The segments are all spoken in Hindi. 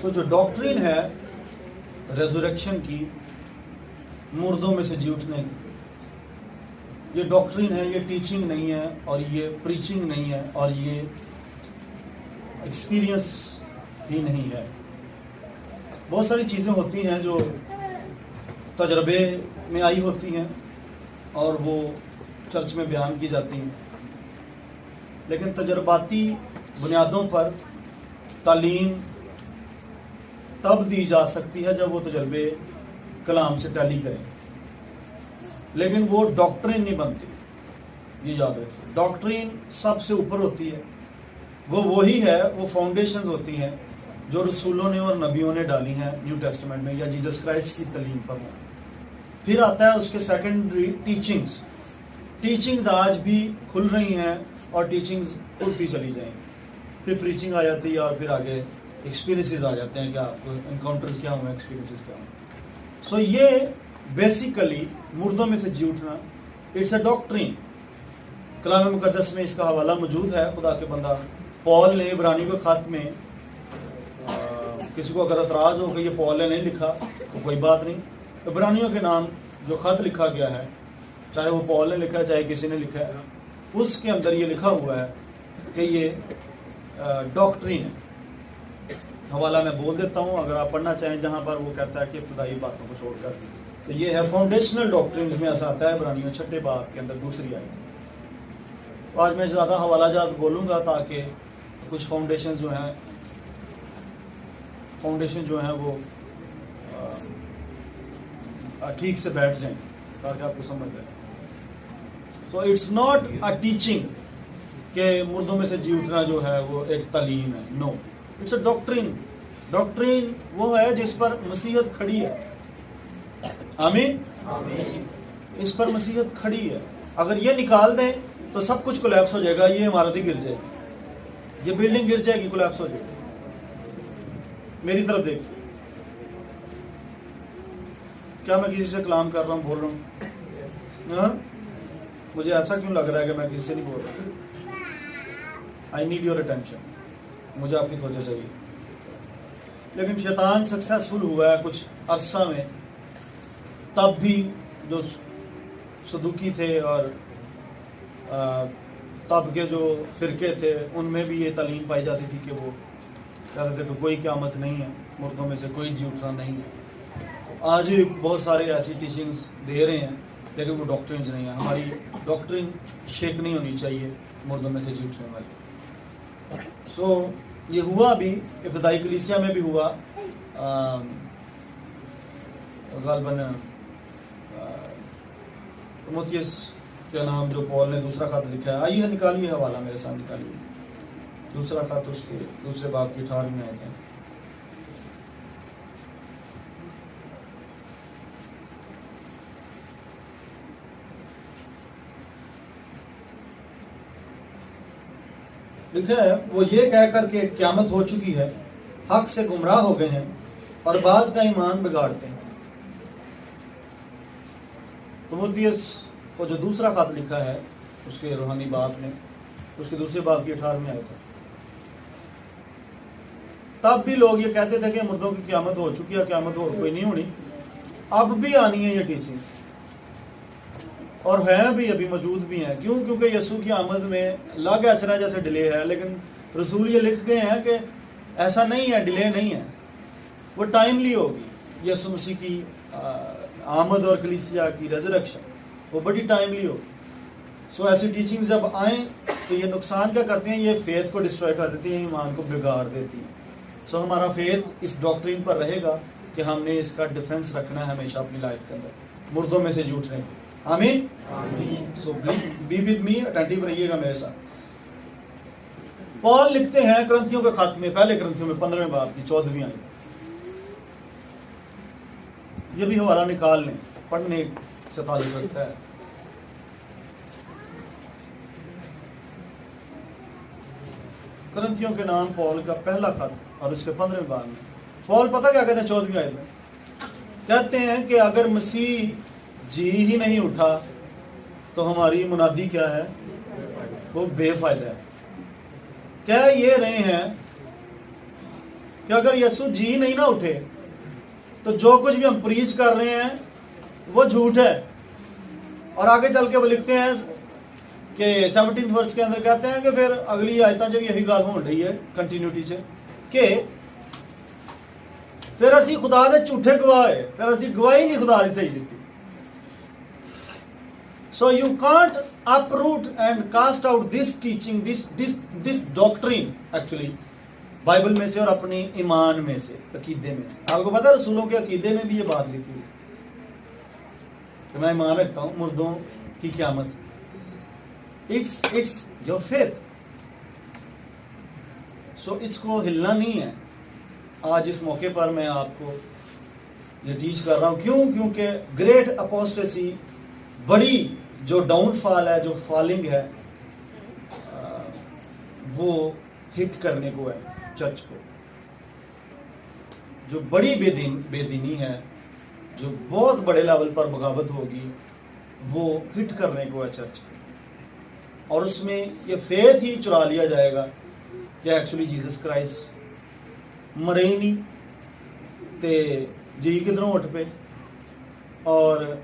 तो जो डॉक्ट्रिन है रेजरेक्शन की, मुर्दों में से जी उठने की, ये डॉक्ट्रिन है, ये टीचिंग नहीं है और ये प्रीचिंग नहीं है और ये एक्सपीरियंस ही नहीं है। बहुत सारी चीज़ें होती हैं जो तजर्बे में आई होती हैं और वो चर्च में बयान की जाती हैं, लेकिन तजर्बाती बुनियादों पर तालीम तब दी जा सकती है जब वो तजर्बे कलाम से टैली करें, लेकिन वो डॉक्ट्रिन नहीं बनती। ये याद रखिए, डॉक्ट्रिन सबसे ऊपर होती है, वो वही है, वो फाउंडेशंस होती हैं जो रसूलों ने और नबियों ने डाली हैं न्यू टेस्टामेंट में या जीसस क्राइस्ट की तालीम पर। फिर आता है उसके सेकेंडरी टीचिंग्स। टीचिंग्स आज भी खुल रही हैं और टीचिंग्स खुलती चली जाएंगी, फिर प्रीचिंग आ जाती है और फिर आगे एक्सपीरियंसेस आ जाते हैं, क्या आपको एनकाउंटर्स क्या हुए, एक्सपीरियंसेस क्या हुए। सो ये बेसिकली मुर्दों में से जी उठना, इट्स अ डॉक्ट्रिन। कलाम मुकद्दस में इसका हवाला मौजूद है। खुदा के बंदा पॉल ने इब्रानी के खत में, किसी को अगर एतराज हो कि ये पॉल ने नहीं लिखा तो कोई बात नहीं, इब्रानियों के नाम जो खत लिखा गया है, चाहे वो पॉल ने लिखा है चाहे किसी ने लिखा है, उसके अंदर ये लिखा हुआ है कि ये डॉक्ट्रिन है। हवाला मैं बोल देता हूँ अगर आप पढ़ना चाहें, जहाँ पर वो कहता है कि इब्तदाई बातों को छोड़कर, तो ये है फाउंडेशनल डॉक्ट्रिन्स में ऐसा आता है इब्रानियों 6 बाब के अंदर दूसरी आयत। आज मैं ज़्यादा हवालाजात बोलूँगा ताकि कुछ फाउंडेशन जो हैं वो ठीक से बैठ जाएं ताकि आपको समझ आए। So it's not a teaching के मुर्दों में से जी उठना जो है वो एक तालीम है, no, it's a doctrine. Doctrine वो है जिस पर मसीहत खड़ी है। आमीन। इस पर मसीहत खड़ी है। अगर ये निकाल दें तो सब कुछ कोलैप्स हो जाएगा, ये इमारत ही गिर जाएगी, ये बिल्डिंग गिर जाएगी, कोलैप्स हो जाएगी। मेरी तरफ देखिए, क्या मैं किसी से कलाम कर रहा हूँ, बोल रहा हूँ? मुझे ऐसा क्यों लग रहा है कि मैं किसी से नहीं बोल रहा? आई नीड योर अटेंशन, मुझे आपकी तवज्जो चाहिए। लेकिन शैतान सक्सेसफुल हुआ है कुछ अरसा में, तब भी जो सदुकी थे और तब के जो फिरके थे उनमें भी ये तालीम पाई जाती थी कि वो कहते थे कि कोई क़यामत नहीं है, मुर्दों में से कोई जी उठना नहीं है। आज भी बहुत सारे ऐसी टीचिंग्स दे रहे हैं, लेकिन वो डॉक्ट्रिन्स नहीं है। हमारी डॉक्ट्रिन शेक नहीं होनी चाहिए मुर्दों में से जी उठने वाली। सो ये हुआ भी, इब्तदाई कलीसिया में भी हुआ, गालबन तिमुथियुस के नाम जो पॉल ने दूसरा खत लिखा है। आइए निकालिए हवाला, मेरे साथ निकालिए दूसरा खत, उसके दूसरे बाब की 18वीं आयत है। लिखा है, वो ये कहकर के क़यामत हो चुकी है, हक से गुमराह हो गए हैं और बाज का ईमान बिगाड़ते हैं। तिमुथियुस को जो दूसरा खत लिखा है उसके रूहानी बाप ने, उसके दूसरे बाप की 18वीं आयत है। तब भी लोग ये कहते थे कि मुर्दों की क़यामत हो चुकी है, क़यामत और कोई नहीं होनी, अब भी आनी है ये टीचिंग, और है भी, अभी मौजूद भी हैं। क्यों? क्योंकि यीशु की आमद में लग ऐसा जैसे डिले है, लेकिन रसूल ये लिख गए हैं कि ऐसा नहीं है, डिले नहीं है, वो टाइमली होगी। यीशु मसीह की आमद और कलीसिया की रेजरेक्शन वो बड़ी टाइमली होगी। सो ऐसी टीचिंग जब आए तो ये नुकसान क्या करते हैं, ये फेथ को डिस्ट्रॉय कर देती हैं, ईमान को बिगाड़ देती हैं। सो हमारा फेथ इस डॉक्ट्रिन पर रहेगा कि हमने इसका डिफेंस रखना है हमेशा अपनी लाइफ के अंदर, मुर्दों में से झूठने की। आमीन। सो बी विद मी, अटेंटिव रहिएगा मेरे साथ। पॉल लिखते हैं करंथियों के खत में, पहले करंथियों में 15वें बाब की 14वीं आयत। ये भी हवाला निकाल लें, पढ़ने से ताल्लुक रखता है। करंथियों के नाम पॉल का पहला खत और उसके 15वें बाब में पॉल पता क्या कहते हैं 14वीं आयत में? कहते हैं कि अगर मसीह जी ही नहीं उठा तो हमारी मुनादी क्या है, वो बेफायदा है। कह ये रहे हैं कि अगर यीशु जी नहीं ना उठे तो जो कुछ भी हम प्रीच कर रहे हैं वो झूठ है। और आगे चल के वो लिखते हैं कि 17 वर्ष के अंदर कहते हैं कि फिर अगली आयता जब यही गल हो रही है कंटिन्यूटी से कि फिर असी खुदा दे झूठे गवाह है, फिर असी गवाही नहीं खुदा दी सही दी। So you can't uproot and cast out this teaching, this doctrine actually Bible में से और अपनी ईमान में से, अकीदे में से। आपको पता है रसूलों के अकीदे में भी ये बात लिखी हुई कि मैं ईमान रखता हूं मुर्दों की क़यामत। It's your faith. सो इसको हिलना नहीं है। आज इस मौके पर मैं आपको ये टीच कर रहा हूं। क्यों? क्योंकि ग्रेट अपोस्टेसी, बड़ी जो डाउनफॉल है, जो फॉलिंग है, वो हिट करने को है चर्च को। जो बड़ी बेदीनी है, जो बहुत बड़े लेवल पर बगावत होगी, वो हिट करने को है चर्च को। और उसमें ये फेथ ही चुरा लिया जाएगा कि एक्चुअली जीसस क्राइस्ट मरे ही नहीं ते जी किधरों उठ पे। और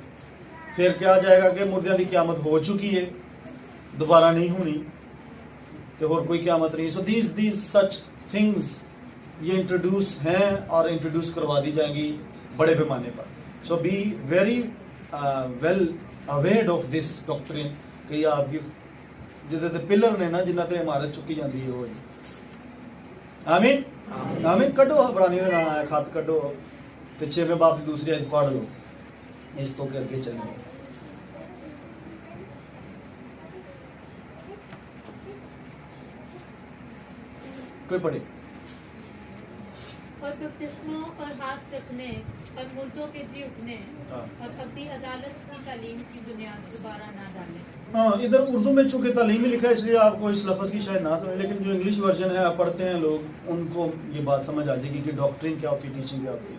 फिर क्या जाएगा कि मुर्दियां की क़यामत हो चुकी है, दोबारा नहीं होनी, तो और कोई क़यामत नहीं। सो दीज सच थिंग्स ये इंट्रोड्यूस हैं और इंट्रोड्यूस करवा दी जाएंगी बड़े पैमाने पर। So be very well aware of this doctrine कि आपकी जिहदे पिलर ने ना जिन्हां ते इमारत चुकी जाती है वो। आमीन आमीन। कड्डो अबरानियों दे नाम खत कड्डो ते 6वें बाब की दूसरी आयत पढ़ लो, इस तो के अगे चलेंगे। कोई पढ़े। और बपतिस्मों और हाथ रखने और मुर्दों के जी उठने और अपनी अदालत की तालीम की बुनियाद दोबारा ना डालें। हाँ, इधर उर्दू में चूंकि तालीम ही लिखा है इसलिए आपको इस लफ्ज़ की शायद ना समझ, लेकिन जो इंग्लिश वर्जन है पढ़ते हैं लोग, उनको ये बात समझ आ जाएगी कि डॉक्ट्रिन क्या होती है, टीचिंग क्या होती है।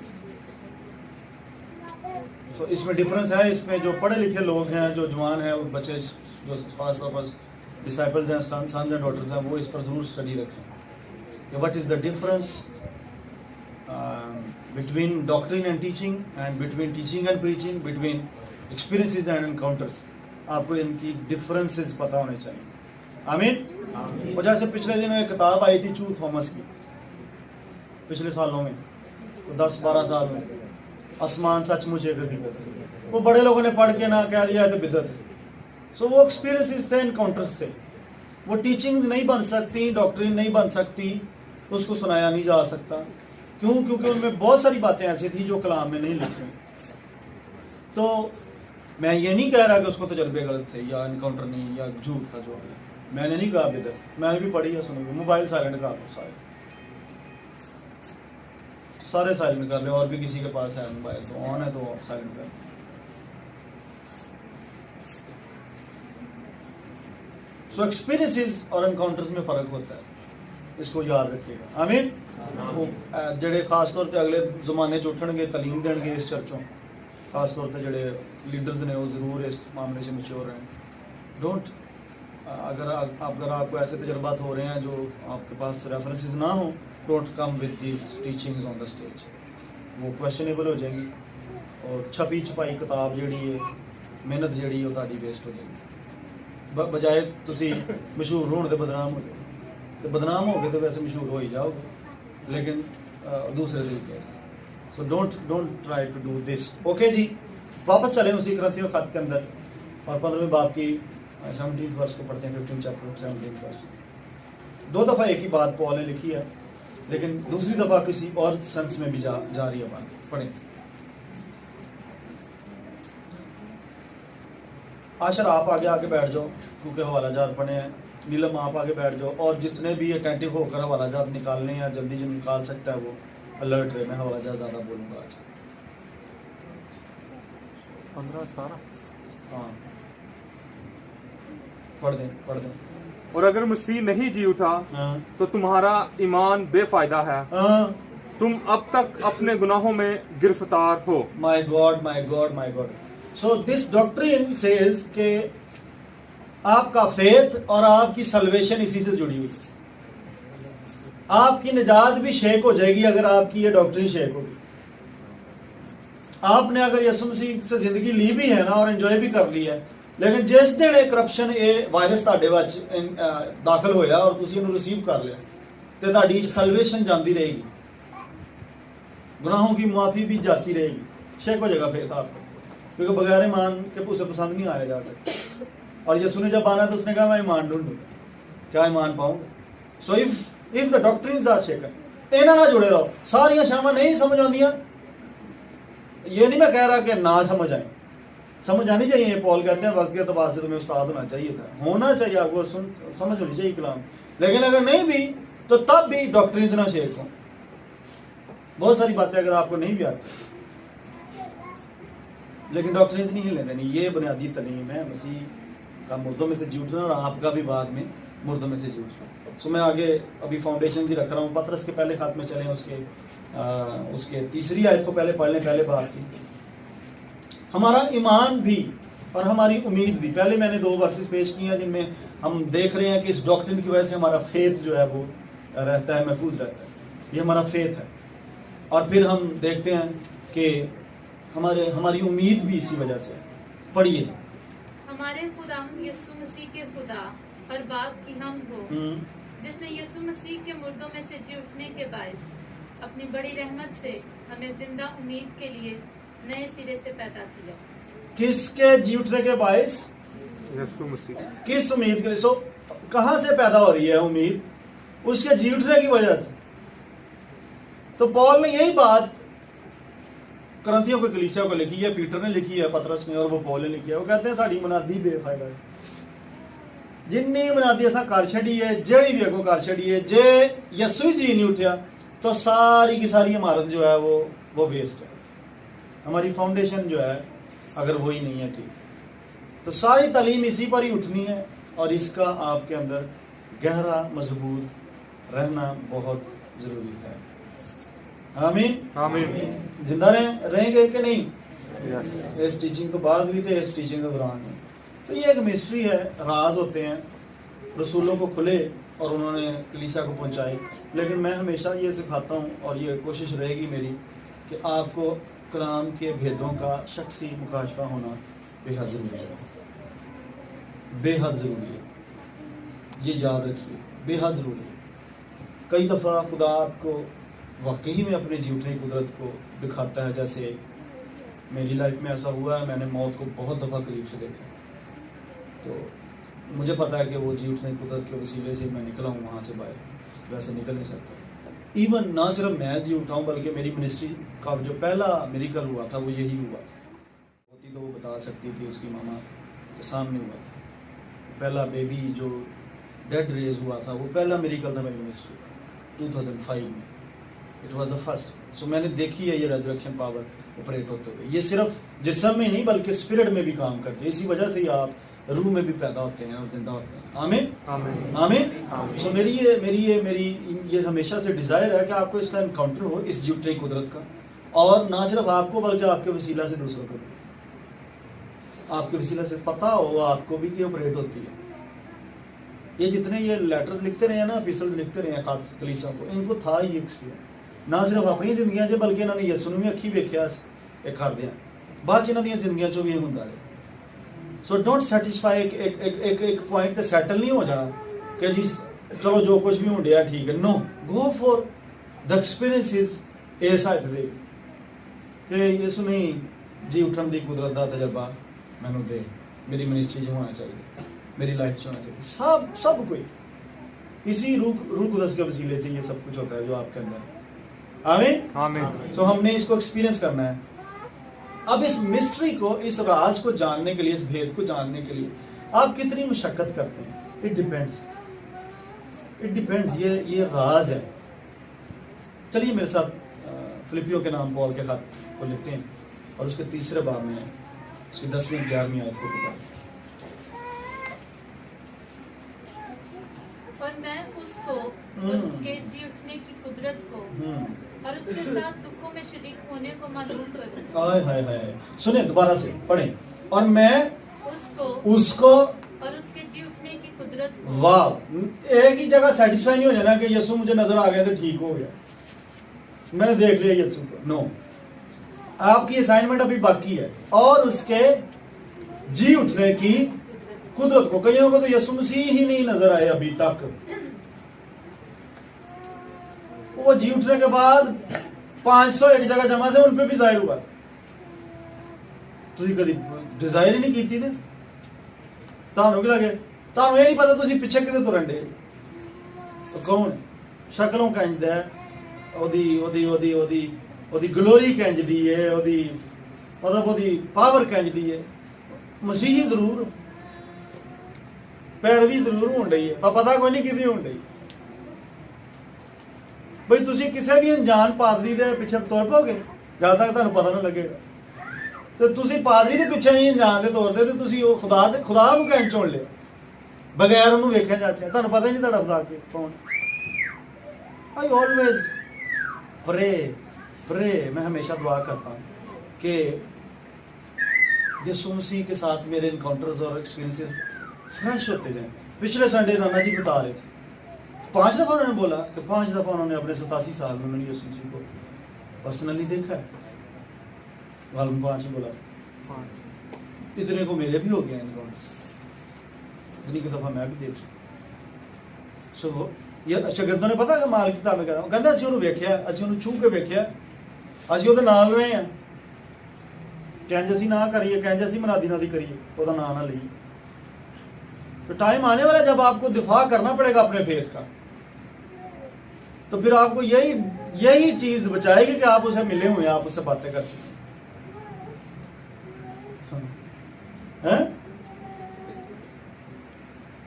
तो इसमें डिफरेंस है। इसमें जो पढ़े लिखे लोग हैं, जो जवान हैं, बच्चे जो खास तौर पर डिसाइपल्स हैं, सन्स एंड डॉटर्स हैं, वो इस पर जरूर स्टडी रखें कि what is the difference between doctrine and teaching and between teaching and preaching, between experiences and encounters. आपको इनकी डिफरेंसेस पता होने चाहिए। आमीन। और जैसे पिछले दिनों एक किताब आई थी चू थॉमस की, पिछले सालों में, 10-12 साल में, आसमान सचमुच एक हकीकत। वो बड़े लोगों ने पढ़ के ना कह दिया है तो बिदअत है। सो वो एक्सपीरियंसेस थे, एनकाउंटर्स थे। वो टीचिंग नहीं बन सकती, डॉक्ट्रिन नहीं बन सकती, उसको सुनाया नहीं जा सकता। क्यों? क्योंकि उनमें बहुत सारी बातें ऐसी थी जो कलाम में नहीं लिखी। तो मैं ये नहीं कह रहा कि उसको तजर्बे गलत थे या एनकाउंटर नहीं या झूठ था, जो मैंने नहीं कहा बिदअत। मैंने भी पढ़ी है, सुनी। मोबाइल साइलेंट कर लो, सारे साइलेंट कर लो। और भी किसी के पास है मोबाइल तो ऑन है तो साइलेंट कर लो। सो एक्सपीरियंसेस और एनकाउंटर्स में फर्क होता है, इसको याद रखिएगा। आमीन। वो जेडे खास तौर पे अगले जमाने च उठणगे, तालीम देणगे इस चर्चों, खास तौर पे जेडे लीडर्स ने वो जरूर इस मामले से मैच्योर हैं। डोंट, अगर आपको ऐसे तजर्बात हो रहे हैं जो आपके पास रेफरेंसेस ना हो, don't come with this teachings on the stage. वो क्वेश्चनेबल हो जाएगी और छपी छपाई किताब जेड़ी है, मेहनत जेड़ी है, ताड़ी वेस्ट हो जाएगी। बजाए तुसी मशहूर होने के बदनाम हो जाओ, तो बदनाम हो गए तो वैसे मशहूर हो ही जाओगे, लेकिन दूसरे तरीके। So don't try to do this. Okay जी, वापस चलें उसी करंथियों खत के अंदर और 15वें बाब की 17 वर्ष को पढ़ते हैं। 15 चैप्टर 17 वर्ष। 2 दफ़ा एक ही बात पॉल ने लिखी है, लेकिन दूसरी दफ़ा किसी और सेंस में भी जा रही है बात। पढ़ें। आशर आप आगे आके बैठ जाओ क्योंकि हवाला जात पढ़े हैं। नीलम आप आगे बैठ जाओ, और जिसने भी अटेंटिव होकर हवाला जात निकालने या जल्दी जो निकाल सकता है वो अलर्ट रहे। मैं हवाला जात ज़्यादा बोलूँगा आज। 15-17। हाँ, पढ़ दें। और अगर मसीह नहीं जी उठा हाँ, तो तुम्हारा ईमान बेफायदा है, हाँ। तुम अब तक अपने गुनाहों में गिरफ्तार हो। My God. So this doctrine says के आपका फेथ और आपकी सल्वेशन इसी से जुड़ी हुई है। आपकी निजात भी शेक हो जाएगी अगर आपकी ये डॉक्टरी शेक होगी। आपने अगर यसु मसीह से जिंदगी ली भी है ना और एंजॉय भी कर ली है, लेकिन जिस दिन एक करप्शन ये वायरस ਤੁਹਾਡੇ ਵਿੱਚ दाखिल होया और ਤੁਸੀਂ ਇਹਨੂੰ रिसीव कर लिया तो ਤੁਹਾਡੀ सल्वेशन जाती रहेगी, गुनाहों की माफी भी जाती रहेगी, शेक हो जाएगा फेथ आपको, क्योंकि बगैर ईमान के उसे पसंद नहीं आया जाता। और यसु ने जब आना तो उसने कहा मैं ईमान ढूंढूंगा, क्या ईमान पाऊंगा। So if the doctrines are shaken, इन्हां नाल जुड़े रहो। सारियां शामां नहीं समझ आउंदियां, ये नहीं मैं कह रहा कि ना समझ आए, समझ आनी चाहिए। पॉल कहते हैं वक्त के अतबार से तुम्हें उस्ताद होना चाहिए था, होना चाहिए आपको, समझ होनी चाहिए कलाम। लेकिन अगर नहीं भी तो तब भी डॉक्ट्रिन्स ना शेक हो। बहुत सारी बातें अगर आपको नहीं भी आती, लेकिन डॉक्ट्रिन्स नहीं हिलने देनी, ये बुनियादी तलीम है मसीह का मुर्दों में से जी उठना, और आपका भी बाद में मुर्दों में से जी उठना। सो मैं आगे अभी फाउंडेशन ही रख रहा हूँ। पतरस के पहले खात में चले, उसके तीसरी आयत को पहले पढ़ लें। पहले बात की हमारा ईमान भी और हमारी उम्मीद भी, पहले मैंने 2 वर्सेस पेश किए हैं जिनमें हम देख रहे हैं कि इस डॉक्ट्रिन की वजह से हमारा फेथ जो है वो रहता है, महफूज रहता है, ये हमारा फेथ है। और फिर हम देखते हैं कि हमारी उम्मीद भी इसी वजह से है। पढ़िए। हमारे खुदावंद यीशु मसीह के खुदा और बाप की हम हो, जिसने यीशु मसीह के मुर्दों में से जी उठने के बायस अपनी बड़ी रहमत से हमें जिंदा उम्मीद के लिए नए सिरे से पैदा किया। किसके जी उठने के बायस? यीशु मसीह। किस उम्मीद के? सो कहां से पैदा हो रही है उम्मीद? उसके जी उठने की वजह से। तो पॉल ने यही बात करंथियों की कलीसिया को लिखी है, पीटर ने लिखी है, पतरस ने, और वो पॉल ने लिखी है। वो कहते हैं साड़ी मनादी बेफायदा है, जिन्नी मनादी असा कर छड़ी है, जेड़ी भी अगों कर छड़ी है, जे यसु जी नहीं उठा तो सारी की सारी इमारत जो है वो वेस्ट है। हमारी फाउंडेशन जो है अगर वही नहीं है ठीक, तो सारी तालीम इसी पर ही उठनी है, और इसका आपके अंदर गहरा मजबूत रहना बहुत जरूरी है। आमीन आमीन। जिंदा रहेंगे कि नहीं? यस। इस टीचिंग के बाद भी थे, इस टीचिंग के दौरान में। तो ये एक मिस्ट्री है, राज होते हैं, रसूलों को खुले और उन्होंने कलीसिया को पहुंचाए। लेकिन मैं हमेशा ये सिखाता हूँ और ये कोशिश रहेगी मेरी कि आपको कलाम के भेदों का शख्सी मुकाशफा होना बेहद ज़रूरी है, बेहद ज़रूरी है। ये याद रखिए, बेहद ज़रूरी है। कई दफ़ा खुदा आपको वाकई में अपने जी उठने की कुदरत को दिखाता है। जैसे मेरी लाइफ में ऐसा हुआ है, मैंने मौत को बहुत दफ़ा करीब से देखा, तो मुझे पता है कि वो जी उठने की कुदरत के वसीले से मैं निकला हूँ वहाँ से बाहर, वैसे निकल नहीं सकता। इवन ना सिर्फ मैं जी उठाऊँ बल्कि मेरी मिनिस्ट्री का जो पहला मिरेकल हुआ था वो यही हुआ था। होती तो वो बता सकती थी, उसकी मामा के सामने हुआ था। पहला बेबी जो डेड रेज हुआ था वो पहला मिरेकल था मेरी मिनिस्ट्री 2005 में। It was the first. सो मैंने देखी है ये रेजरेक्शन पावर ऑपरेट होते हुए। ये सिर्फ जिस्म में नहीं बल्कि स्पिरिट में भी काम करते हैं। इसी वजह से ही आप रूह में भी पैदा होते हैं और जिंदा होते हैं। आमीन आमीन आमीन। सो मेरी ये हमेशा से डिजायर है कि आपको इसका एनकाउंटर हो, इस जी उठने की कुदरत का, और ना सिर्फ आपको बल्कि आपके वसीला से दूसरों को भी, आपके वसीला से पता हो आपको भी कि ऑपरेट होती है। ये जितने ये लेटर्स लिखते रहे हैं ना, एपिसल्स लिखते रहे हैं खास कलीसिया को, इनको था ही एक्सपीरियंस, ना सिर्फ अपनी जिंदगियां च बल्कि इन्होंने यसू ਨੂੰ ਵੀ ਅੱਖੀ ਵੇਖਿਆ ਇਹ ਕਰਦੇ ਆ, ਬਾਅਦ ਚ ਇਹਨਾਂ ਦੀਆਂ ਜ਼ਿੰਦਗੀਆਂ ਚੋਂ ਵੀ ਇਹ ਹੁੰਦਾ ਰਹੇ। सो डोंट सेटिस्फाई एक पॉइंट ਤੇ ਸੈਟਲ ਨਹੀਂ ਹੋ ਜਾਣਾ ਕਿ ਜੀ ਚਲੋ ਜੋ ਕੁਝ ਵੀ ਹੁੰਦਿਆ ਠੀਕ ਹੈ। No, go for the experiences ਇਸ ਹਾਈਟ ਦੇ ਕਿ ਯਿਸੂ ਨੇ ਜੀ ਉਠਣ ਦੀ ਕੁਦਰਤ ਦਾ ਤਜਰਬਾ ਮੈਨੂੰ ਦੇ, मेरी मिनिस्ट्री ਚ होना चाहिए, मेरी लाइफ ਚ होना चाहिए। सब कोई इसी रूह कुदस के वसीले से ये सब कुछ होता है जो आपके अंदर। आमीन आमीन। सो हमने इसको एक्सपीरियंस करना है। अब इस मिस्ट्री को, इस राज को जानने के लिए, इस भेद को जानने के लिए आप कितनी मुशक्कत करते हैं, इट डिपेंड्स। ये राज है। चलिए मेरे साथ फिलिपियों के नाम पॉल के खत को लेते हैं और उसके तीसरे बाब में उसकी 10वीं 11वीं आयत को बताएं। और मैं उसको और उसके जी उठने की कुदरत को और उसके साथ दुखों में शरीक होने को मालूम करूं। हाय हाय हाय, सुने दोबारा से पढ़ें। और मैं उसको और उसके जी उठने की कुदरत कुदरत को। वाह, एक ही जगह सेटिस्फाई नहीं हो जाना कि यीशु मुझे नजर आ गया तो ठीक हो गया, मैंने देख लिया यीशु को। नो, आपकी असाइनमेंट अभी बाकी है। और उसके जी उठने की कुदरत को। कईयों को तो यीशु मसीह ही नहीं नजर आए अभी तक। वो जी उठने के बाद 500 एक जगह जमा थे, उन पे भी जाहिर हुआ। तुझे कभी डिजायर ही नहीं की थी। ਤੁਹਾਨੂੰ ਕੀ ਲੱਗੇ? ਤੁਹਾਨੂੰ ਇਹ ਨਹੀਂ ਪਤਾ ਤੁਸੀਂ ਪਿੱਛੇ ਕਿਤੇ ਤੁਰਨ ਡੇ। ਕੌਣ? ਸ਼ਕਲੋਂ ਕੰਜਦਾ ਹੈ, ਉਹਦੀ ਗਲੋਰੀ ਕੰਜਦੀ ਹੈ, ਉਹਦੀ ਪਾਵਰ ਕੰਜਦੀ ਹੈ। ਮਸੀਹੀ ਜ਼ਰੂਰ, ਪੈਰਵੀ ਜ਼ਰੂਰ ਹੋਣ ਡਈ ਹੈ, ਪਰ ਪਤਾ ਕੋਈ ਨਹੀਂ ਕਿਹਦੀ ਹੋਣ ਡਈ। ਬਈ ਤੁਸੀਂ ਕਿਸੇ ਵੀ ਅਣਜਾਣ ਪਾਦਰੀ ਦੇ ਪਿੱਛੇ ਤੁਰ ਪਓਗੇ ਜਦ ਤੱਕ ਤੁਹਾਨੂੰ ਪਤਾ ਨਾ ਲੱਗੇਗਾ। ਤੇ ਤੁਸੀਂ ਪਾਦਰੀ ਦੇ ਪਿੱਛੇ ਨਹੀਂ ਅਣਜਾਣ ਦੇ ਤੌਰ ਤੇ ਤੁਸੀਂ ਉਹ ਖੁਦਾ ਨੂੰ ਕਿਵੇਂ ਚੁਣ ਲਿਆ ਬਗੈਰ ਉਹਨੂੰ ਵੇਖਿਆ ਜਾਚਿਆ? ਤੁਹਾਨੂੰ ਪਤਾ ਹੀ ਨਹੀਂ ਤੁਹਾਡਾ ਖੁਦਾ ਕੌਣ। आई ऑलवेज प्रे मैं हमेशा दुआ करता हूँ कि यीशु मसीह के साथ मेरे इनकाउंटर्स और एक्सपीरियंसेस फ्रेश होते जाएं। पिछले संडे नाना जी बता रहे थे 5 दफा उन्होंने बोला कि 5 दफा उन्होंने अपने 87 साल में उन्होंने यीशु मसीह को पर्सनली देखा है। वालम 5 में बोला, इतने को मेरे भी हो गया इनकाउंटर्स, इतनी की दफा मैं भी देख सो। ਇਹ ਸ਼ਾਗਿਰਦਾਂ ਨੇ ਪਤਾ ਕਮਾਲ ਕੀਤਾ। ਮੈਂ ਕਹਿੰਦਾ ਅਸੀਂ ਉਹਨੂੰ ਵੇਖਿਆ, ਅਸੀਂ ਉਹਨੂੰ ਛੂਹ ਕੇ ਵੇਖਿਆ, ਅਸੀਂ ਉਹਦੇ ਨਾਲ ਰਹੇ ਹਾਂ। ਕਹਿੰਦੇ ਅਸੀਂ ਨਾ ਕਰੀਏ, ਕਹਿੰਦੇ ਅਸੀਂ ਮਨਾਦੀ ਨਾ ਦੀ ਕਰੀਏ, ਉਹਦਾ ਨਾਂ ਨਾ ਲਈਏ। तो टाइम आने वाला जब आपको दिफा करना पड़ेगा अपने फेथ का, तो फिर आपको यही चीज बचाएगी कि आप उसे मिले हुए, आप उससे बातें कर हैं।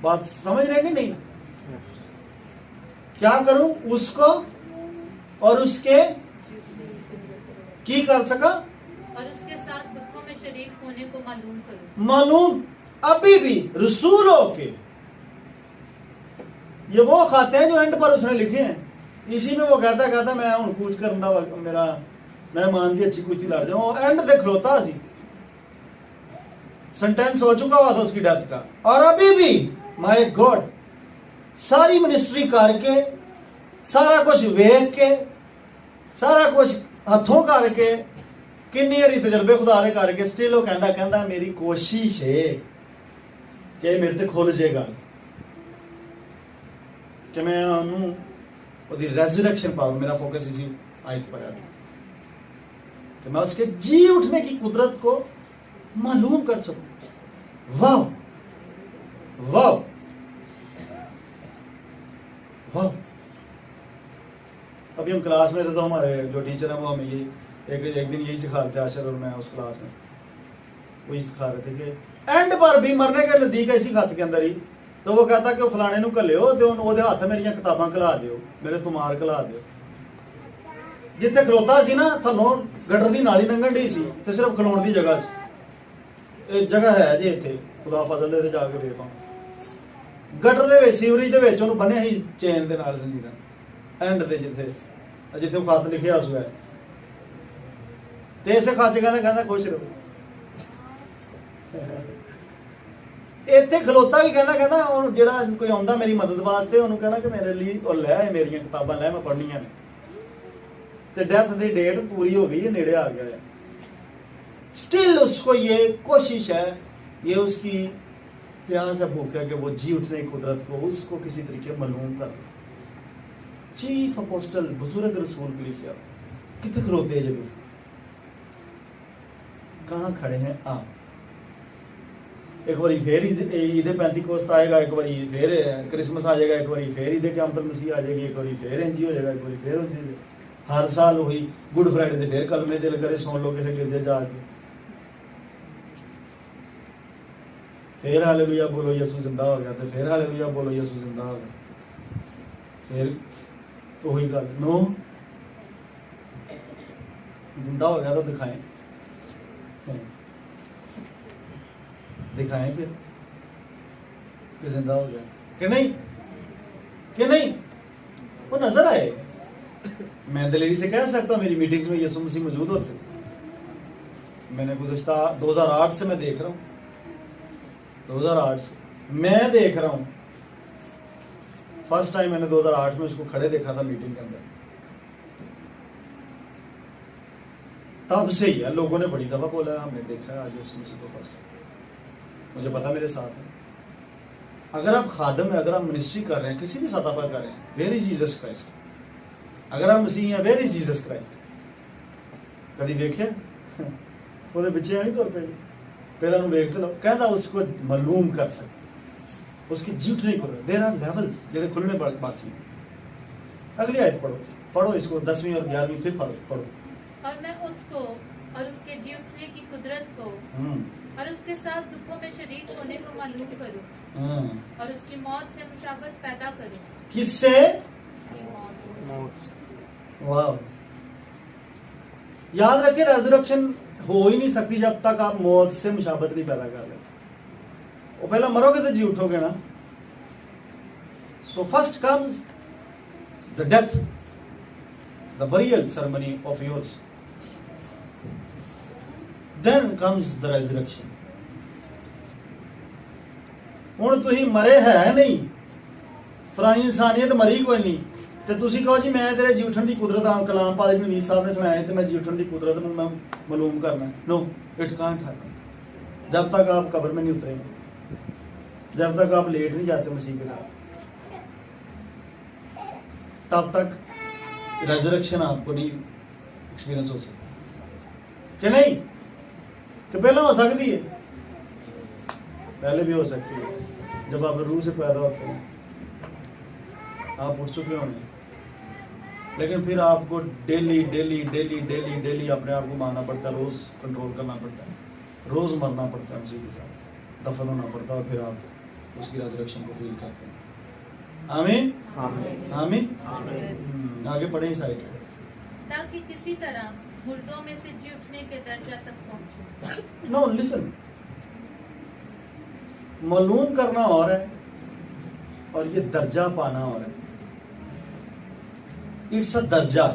बात समझ रहे कि नहीं? क्या करूं उसको और उसके की कर सका और उसके साथ दुखों में शरीक होने को मालूम करूं। मालूम अभी भी रसूलों के ये वो खाते हैं जो एंड पर उसने लिखे हैं। इसी में वो कहता मैं हूं कुछ करना मेरा मैं मान दी अच्छी कुछ लड़ जाऊं, एंड से खलोता सी सेंटेंस हो चुका हुआ था उसकी डेथ का। और अभी भी माय गॉड सारी मिनिस्ट्री करके सारा कुछ वेख के सारा कुछ हथों करके किन्नी हरी तजर्बे खुदा दे करके स्टिल वो कहता मेरी कोशिश है कि मेरे ते खुल जाएगा कि मैं उन्होंने रेजरेक्शन पावर, मेरा फोकस इसी आयत पर है कि मैं उसके जी उठने की कुदरत को मालूम कर सकूं। वाह वाह वाह। अभी हम क्लास में थे तो हमारे जो टीचर हैं वो हमें ये एक दिन यही सिखा रहे थे, आशर और मैं उस क्लास में वही सिखा रहे थे कि एंड पर भी मरने के नजदीक इसी खत के अंदर ही तो वो कहता कि फलाने नूं घल्लिओ ते ओहदे हत्थ मेरियां किताबां खिला दिओ, मेरे तुमार खिला दिओ। जिथे खलोता सी ना थल्लों गटर दी नाली लंघण डी सी ते सिर्फ खलोण दी जगह सी। एक जगह है जी इत्थे खुदा फजल दे जाके वेख गटर दे विच सीवरेज दे विच ओनूं बन्निया ही चेन दे नाल जंजीरां एंड ते जिथे वो खत लिखिया हुआ है ते इस खत कहता खुश रहो। इत्थे खलोता भी कहता जिहड़ा कोई आउंदा मेरी मदद वास्ते उन्होंने कहना कि मेरे लिए और लै मेरियां किताबां लै मैं पढ़नियां ने। ते डेथ दी डेट पूरी हो गई है, नेड़े आ गया है। स्टिल उसको ये कोशिश है, ये उसकी प्यास है, भूख है कि वो जी उठने की कुदरत को उसको किसी तरीके मालूम कर। चीफ अपोस्टल बुजुर्ग रसूल कलीसिया कितने खलोते हैं जब कहाँ खड़े हैं आप? एक बार फिर ईद पेंतीकोस्त आएगा, एक बार फिर क्रिसमस आ जाएगा, एक बार फिर ईद क़यामतुल मसीह आ जाएगी, एक बार फिर इंजी हो जाएगा, एक बार फिर इंजी। हर साल वही गुड फ्राइडे से फिर कलमे दिल करे सुन लो किसी गिरजे जाके, फिर हालेलुया बोलो यीशु जिंदा हो गया, तो फिर हालेलुया बोलो यीशु जिंदा हो गया, फिर वही गल नो जिंदा हो गया तो दिखाएं फिर कि जिंदा हो गया कि नहीं वो नजर आए। मैं दिलेरी से कह सकता हूँ मेरी मीटिंग्स में यीशु मसीह मौजूद होते। मैंने गुज़श्ता 2008 से मैं देख रहा हूँ, 2008 से मैं देख रहा हूँ फर्स्ट टाइम मैंने 2008 में उसको खड़े देखा था मीटिंग के अंदर, तब से ही है। लोगों ने बड़ी दफा बोला, हमने देखा है आज यीशु मसीह को फर्स्ट टाइम। मुझे पता मेरे साथ है। अगर आप खादम है, अगर आप मिनिस्ट्री कर रहे हैं, किसी भी सतह पर कर रहे हैं, वेयर इज जीसस क्राइस्ट? अगर आप मसीह हैं, वेयर इज जीसस क्राइस्ट? कभी देखे ਉਹਦੇ ਪਿੱਛੇ ਨਹੀਂ ਤੁਰ ਪਏ, ਪਹਿਲਾਂ ਨੂੰ ਵੇਖ ਲਓ। ਕਹਿੰਦਾ ਉਸको मालूम कर सके, उसकी झूठ नहीं खोल। देयर आर लेवल्स जेडे खुलने बाकी। अगली आयत पढ़ो इसको 10वीं और 11वीं फिर पढ़ो। और मैं उसको और उसके जी उठने की कुदरत को और उसके साथ दुखों में शरीक होने को मालूम करूं और उसकी मौत से मुशाबत पैदा करूं। किससे? उसकी मौत। वाह, याद रखिए, रेजरेक्शन हो ही नहीं सकती जब तक आप मौत से मुशाबत नहीं पैदा कर लेते। वो पहला मरोगे तो जी उठोगे ना। So first comes the death, the burial ceremony of yours, then comes the resurrection. हुण तुसीं मरे है नहीं, पुरानी इंसानियत मरी कोई नहीं, ਤੇ ਤੁਸੀਂ ਕਹੋ ਜੀ ਮੈਂ ਤੇਰੇ ਜੀ ਉੱਠਣ ਦੀ ਕੁਦਰਤ ਆ, ਕਲਾਮ ਪਾਦਰੀ ਨਵੀਦ ਸਾਹਿਬ ਨੇ ਸੁਣਾਇਆ ਤੇ मैं जी उठन की कुदरत में मैं मालूम करना। No, it can't happen. जब तक आप कब्र में नहीं उतरेंगे, जब तक आप लेट नहीं जाते मसीह के साथ, तब तक रेजरेक्शन आपको नहीं एक्सपीरियंस हो सकता। कि नहीं? कि पहले हो सकती है, पहले भी हो सकती है। जब आप रूह से पैदा होते हैं आप उठ चुके होंगे, लेकिन फिर आपको daily daily daily daily daily अपने आप को मारना पड़ता है, रोज कंट्रोल करना पड़ता है, रोज मरना पड़ता है, उसी के साथ दफन होना पड़ता है, और फिर आप उसकी रेजरेक्शन को फील करते हैं। आमीन आमीन आमीन। आगे पढ़े इस आयत को। ताकि किसी तरह मुर्दों में से जी उठने के दर्जा तक पहुंचूं। नो लिसन, मालूम करना और है और ये दर्जा पाना और है। इट्स अ दर्जा,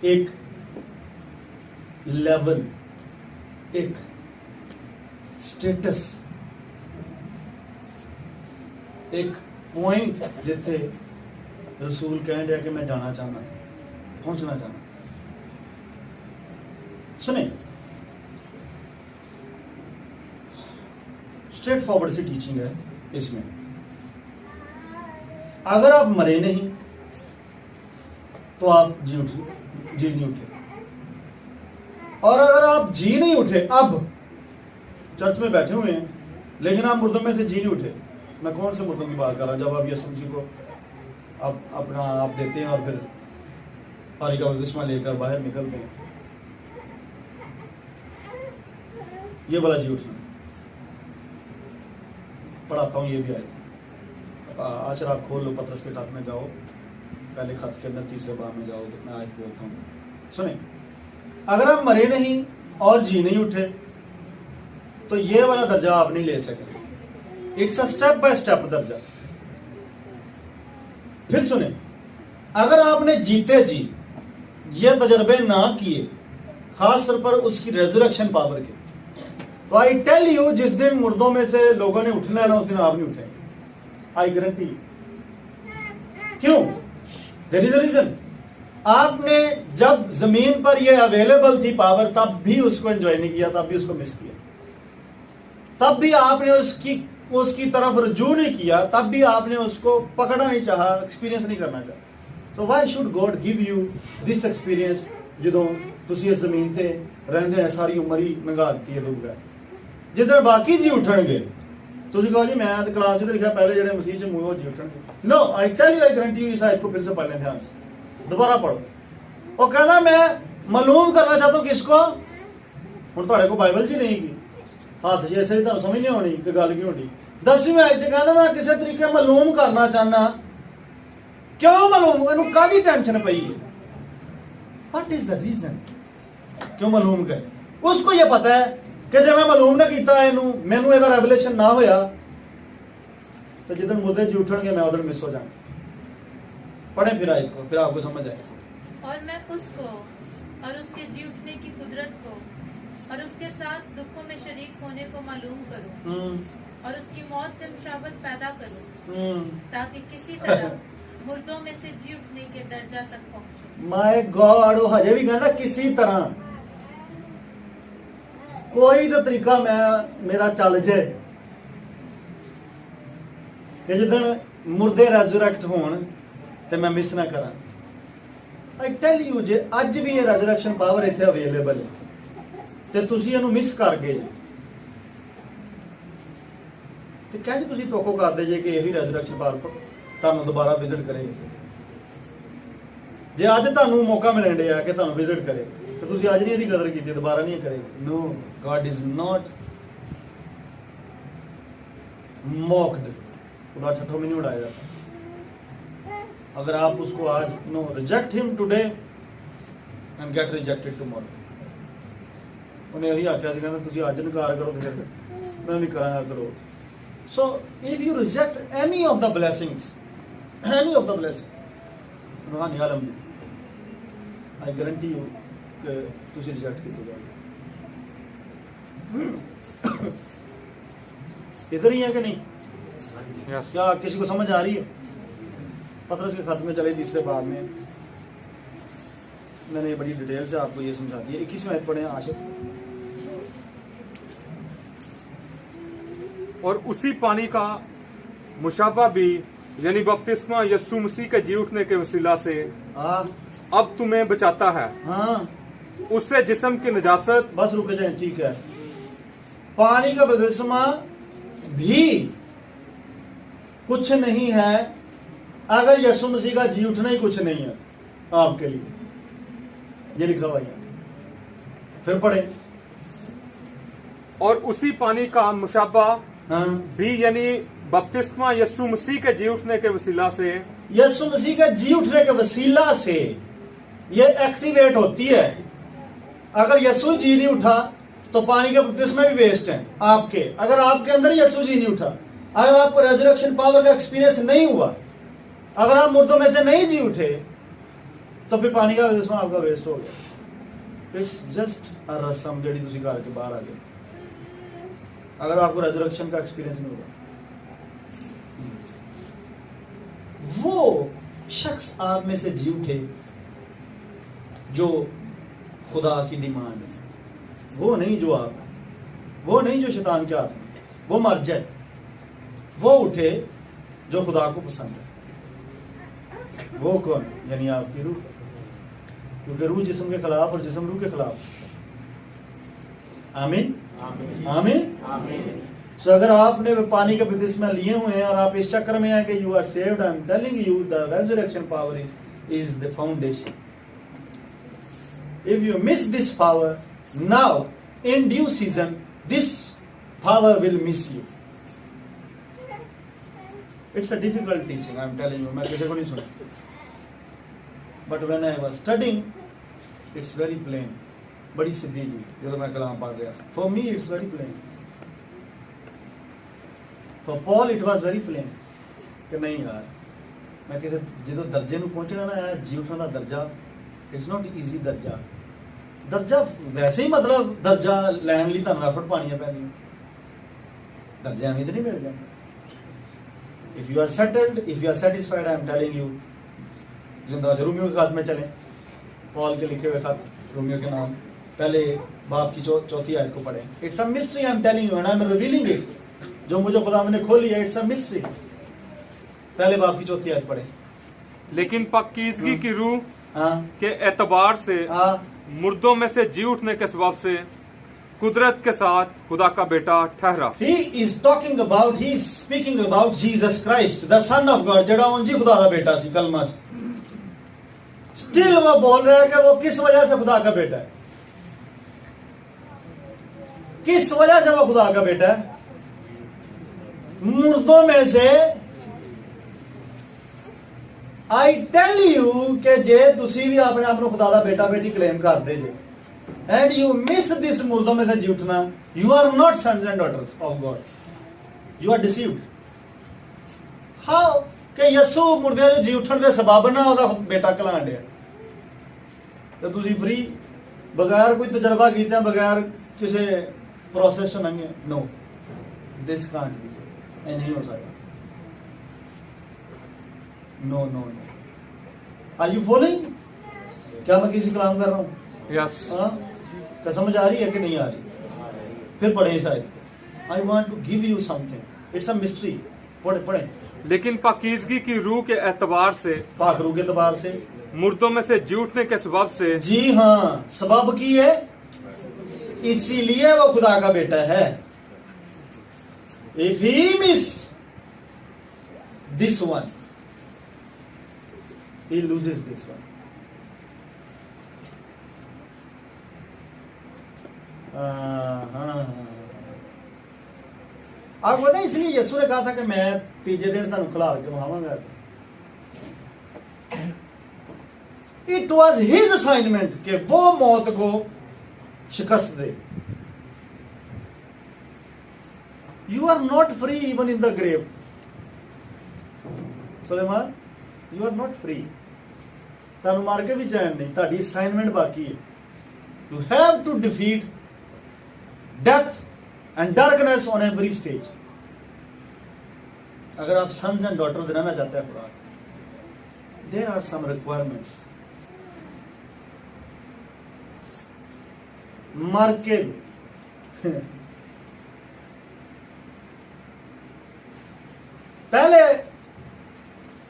एक लेवल, एक स्टेटस, एक पॉइंट जिथे रसूल कह रहा कि मैं जाना चाहना, पहुंचना चाहना। सुने, स्ट्रेट फॉरवर्ड सी टीचिंग है इसमें। अगर आप मरे नहीं तो आप जी नहीं उठे, और अगर आप जी नहीं उठे, अब चर्च में बैठे हुए हैं लेकिन आप मुर्दों में से जी नहीं उठे। मैं कौन से मुर्दों की बात कर रहा हूं? जब आप यीशु मसीह को आप अपना आप देते हैं और फिर पारी का बपतिस्मा लेकर बाहर निकलते हैं, ये वाला जी उठना। पढ़ाता हूं, ये भी आए। आचर आप खोल लो, पतरस के खत में जाओ, पहले खत के अंदर 3 बाब में जाओ, तो मैं आज बोलता हूँ। सुने, अगर आप मरे नहीं और जी नहीं उठे तो ये वाला दर्जा आप नहीं ले सके। It's a step by step दर्जा। फिर सुने, अगर आपने जीते जी ये तजर्बे ना किए, खास तौर पर उसकी रेजरेक्शन पावर के, तो आई टेल यू, जिस दिन मुर्दों में से लोगों ने उठना है ना, उस दिन आप नहीं उठेंगे। I guarantee. क्यों? There is a reason. आपने जब जमीन पर यह अवेलेबल थी पावर, तब भी उसको एंजॉय नहीं किया, तब भी उसको मिस किया, तब भी आपने उसकी तरफ रुजू नहीं किया, तब भी आपने उसको पकड़ना नहीं चाहा, एक्सपीरियंस नहीं करना चाहा। तो why should God give you this experience ਜਦੋਂ ਤੁਸੀਂ ਇਸ ਜ਼ਮੀਨ ਤੇ ਰਹਿੰਦੇ ਆ, ਸਾਰੀ ਉਮਰ ਹੀ ਲੰਘਾ ਦਿੱਤੀ ਹੈ ਦੁੱਖ। ਜਿੱਦਣ ਬਾਕੀ ਜੀ ਉੱਠਣਗੇ ਤੁਸੀਂ ਕਹੋ ਜੀ ਮੈਂ ਤਾਂ ਕਲਾਮ 'ਚ ਤਾਂ ਲਿਖਿਆ ਪਹਿਲੇ ਜਿਹੜੇ ਮਸੀਹ 'ਚ ਮੂੰਹ ਉਹ ਜੀ ਉੱਠਣਗੇ। No, I tell you, I guarantee you, इस आयत को फिर से पढ़ लें ध्यान से, दोबारा पढ़ो। वो कहना मैं मालूम करना चाहता हूँ किसको? ਹੁਣ ਤੁਹਾਡੇ ਕੋਲ ਬਾਈਬਲ 'ਚ ਨਹੀਂ ਕੀ ਹੱਥ 'ਚ ਐਸੇ ਤੁਹਾਨੂੰ ਸਮਝ ਨਹੀਂ ਆਉਣੀ ਕਿ ਗੱਲ ਕੀ ਹੋਣੀ। 10ਵੀਂ ਆਇਤ 'ਚ ਕਹਿੰਦਾ ਮੈਂ ਕਿਸੇ ਤਰੀਕੇ ਮਾਲੂਮ ਕਰਨਾ ਚਾਹਨਾ। ਕਿਉਂ ਮਾਲੂਮ? ਇਹਨੂੰ ਕਾਹਦੀ ਟੈਨਸ਼ਨ ਪਈ ਹੈ? What is the reason? क्यों मालूम करे? उसको ये पता है कि जब मैं मालूम ना किया इनू, मैनू ਇਹਦਾ रेवलेशन ना होया तो जिदन मुद्दे जी उठणगे मैं उधर मिस हो जाऊंगा। पढ़े फिर आयत को, फिर आपको समझ आएगा। और मैं उसको और उसके जी उठने की कुदरत को और उसके साथ दुखों में शरीक होने को मालूम करूं और उसकी मौत से मुशावत पैदा करो, हम्म। ताकि किसी तरह मुर्दों में से जी उठने के दर्जा तक पहुंचो। माय गॉड, हजे भी कहता किसी तरह कोई तो तरीका मेरा चल जाए कि जिदन मुर्दे रेजरेक्ट होन ते मैं मिस ना करा। आई टेल यू, जे अज भी ये रेजरेक्शन पावर इत्थे अवेलेबल है ते तुसी इहनू मिस कर गए ते कह जी तुसी तोको करदे जे कि यही रेजरेक्शन पावर ਤੁਹਾਨੂੰ दोबारा विजिट करेगी। जे अज ਤੁਹਾਨੂੰ मौका मिलन दिया कि ਤੁਹਾਨੂੰ विजिट करे तो तुसी अज नहीं ਇਹਦੀ कदर की, दोबारा नहीं करेगी। No, God is not mocked, खुदा ठट्ठों में नहीं उड़ाया जाता। अगर आप उसको आज no reject him today and get rejected tomorrow. उन्हें यही आख्या ਸੀ ਕਹਿੰਦਾ ਤੁਸੀਂ ਅੱਜ ਇਨਕਾਰ ਕਰੋ ਤੇ ਫਿਰ ਮੈਂ ਵੀ ਕਰਾਂਗਾ ਕਰੋ। So if you reject any of the blessings, रूहानी आलम में, I guarantee you कि तुसी रिजेक्ट किए जाओगे। इधर ही है कि नहीं? Yes. क्या किसी को समझ आ रही है? पतरस के खत में चले तीसरे बाब में मैंने बड़ी डिटेल से आपको ये समझा दिया। 21वें आयत पढ़े आशिक। और उसी पानी का मुशाबा भी यानी बपतिस्मा यीशु मसीह के जी उठने के वसीला से हाँ अब तुम्हें बचाता है, हाँ, उससे जिस्म की नजासत। बस रुक जाए, ठीक है। पानी का बपतिस्मा भी कुछ नहीं है अगर यीशु मसीह का जी उठना ही कुछ नहीं है आपके लिए। ये लिखा हुआ है, फिर पढ़े। और उसी पानी का मुशाबा हाँ, भी यानी बपतिस्मा यीशु मसीह के जी उठने के वसीला से यीशु मसीह के जी उठने के वसीला से ये एक्टिवेट होती है। अगर यीशु जी नहीं उठा तो पानी के बपतिस्मा भी वेस्ट है आपके। अगर आपके अंदर यीशु जी नहीं उठा, अगर आपको रेजरेक्शन पावर का एक्सपीरियंस नहीं हुआ, अगर आप मुर्दों में से नहीं जी उठे, तो फिर पानी का बपतिस्मा आपका वेस्ट हो गया। इट्स जस्ट अ रस्म जेडी तुसी घर के बाहर आ गए अगर आपको रेजरेक्शन का एक्सपीरियंस नहीं हुआ। वो शख्स आप में से जी उठे जो खुदा की डिमांड है, वो नहीं जो आप, वो नहीं जो शैतान के हाथ में, वो मर जाए। वो उठे जो खुदा को पसंद है। वो कौन? यानी आपकी रूह, क्योंकि रूह जिस्म के खिलाफ और जिस्म रूह के खिलाफ। आमीन आमीन। सो अगर आपने पानी के बपतिस्मा लिए हुए हैं और आप इस चक्कर में हैं कि you are saved, I am telling you the resurrection power is the foundation. If you miss this power now, in due season, this power will miss you. It's a difficult teaching, I'm telling you. मैं किसी को नहीं सुना. But when I was studying, it's very plain. बड़ी सीधी जी, जब मैं कलाम पढ़ रहा था. For me, it's very plain. For Paul, it was very plain. कि नहीं यार, मैं किसी जिधर दर्जे ਨੂੰ ਪਹੁੰਚਣਾ ਨਾ ਹੈ, ਜੀ ਉਠਣ ਦਾ ਦਰਜਾ, it's not easy ਦਰਜਾ. ਦਰਜਾ ਵੈਸੇ ਹੀ ਮਤਲਬ ਦਰਜਾ ਲੈਣ ਲਈ ਤੁਹਾਨੂੰ ਐਫਰਟ ਪਾਣੀਆਂ ਪੈਣੀਆਂ। ਦਰਜਾ ਐਵੇਂ ਤਾਂ ਨਹੀਂ ਮਿਲ ਜਾਂਦਾ। If you are settled, if you are satisfied, I am telling you, जिंदा रोमियो के खात में चलें, पॉल के लिखे हुए खात रोमियो के नाम, पहले बाप की चौथी आयत को पढ़ें। It's a mystery, I am telling you, and I am revealing it. जो मुझे खुदा ने खोल लिया, it's a mystery. पहले बाप की चौथी आयत पढ़ें। लेकिन पाकीज़गी की रूह हाँ के एतबार से हाँ, मुर्दों में से जी उठने के सबब से कुदरत के साथ खुदा का बेटा ठहरा। he is talking about, he is speaking about Jesus Christ, the Son of God, जेड़ा उनजी खुदा का बेटा सी कलमा से। स्टिल वो बोल रहा है कि वो किस वजह से खुदा का बेटा है, किस वजह से वो खुदा का बेटा है? मुर्दों में से। आई टेल यू कि जे तुसी भी अपने आप को खुदा का बेटा बेटी क्लेम करते जे एंड यू मिस दिस मुर्दों में से जी उठना, you are not sons and daughters of God, you are deceived. How कि यसू मुर्दे जी उठन दे सबब ना ओदा बेटा कहलाण दिया ते तुसी फ्री बगैर कोई तजर्बा कीते, बगैर किसी प्रोसेस तो नहीं है। No, this can't be. ये नहीं हो सकता। No no no, are you following? क्या मैं किसी कलाम कर रहा हूँ? यस। हाँ, क्या समझ आ रही है कि नहीं आ रही? फिर पढ़े इस आयत को। I want to give you something, it's a mystery. पढ़े पढ़े। लेकिन पाकीज़गी की रूह के एतबार से, पाक रूह के एतबार से, मुर्दों में से जी उठने के सबब से, जी हाँ, सबब की है, इसीलिए वो खुदा का बेटा है। If he miss this one, he loses this one. आप पता है, इसलिए यीशु ने कहा था कि मैं तीजे दिन तुहानू खिलार के वहावांगा। इट वॉज हिज असाइनमेंट कि वो मौत को शिकस्त दे। You are not free even in the grave. Suleman, you are not free. तुहानू मार के भी चैन नहीं, तुहाडी असाइनमेंट बाकी है। You have to defeat death and darkness on every stage. अगर आप सन्स एंड डॉटर्स रहना चाहते हैं खुदा, देयर आर सम रिक्वायरमेंट्स। मर के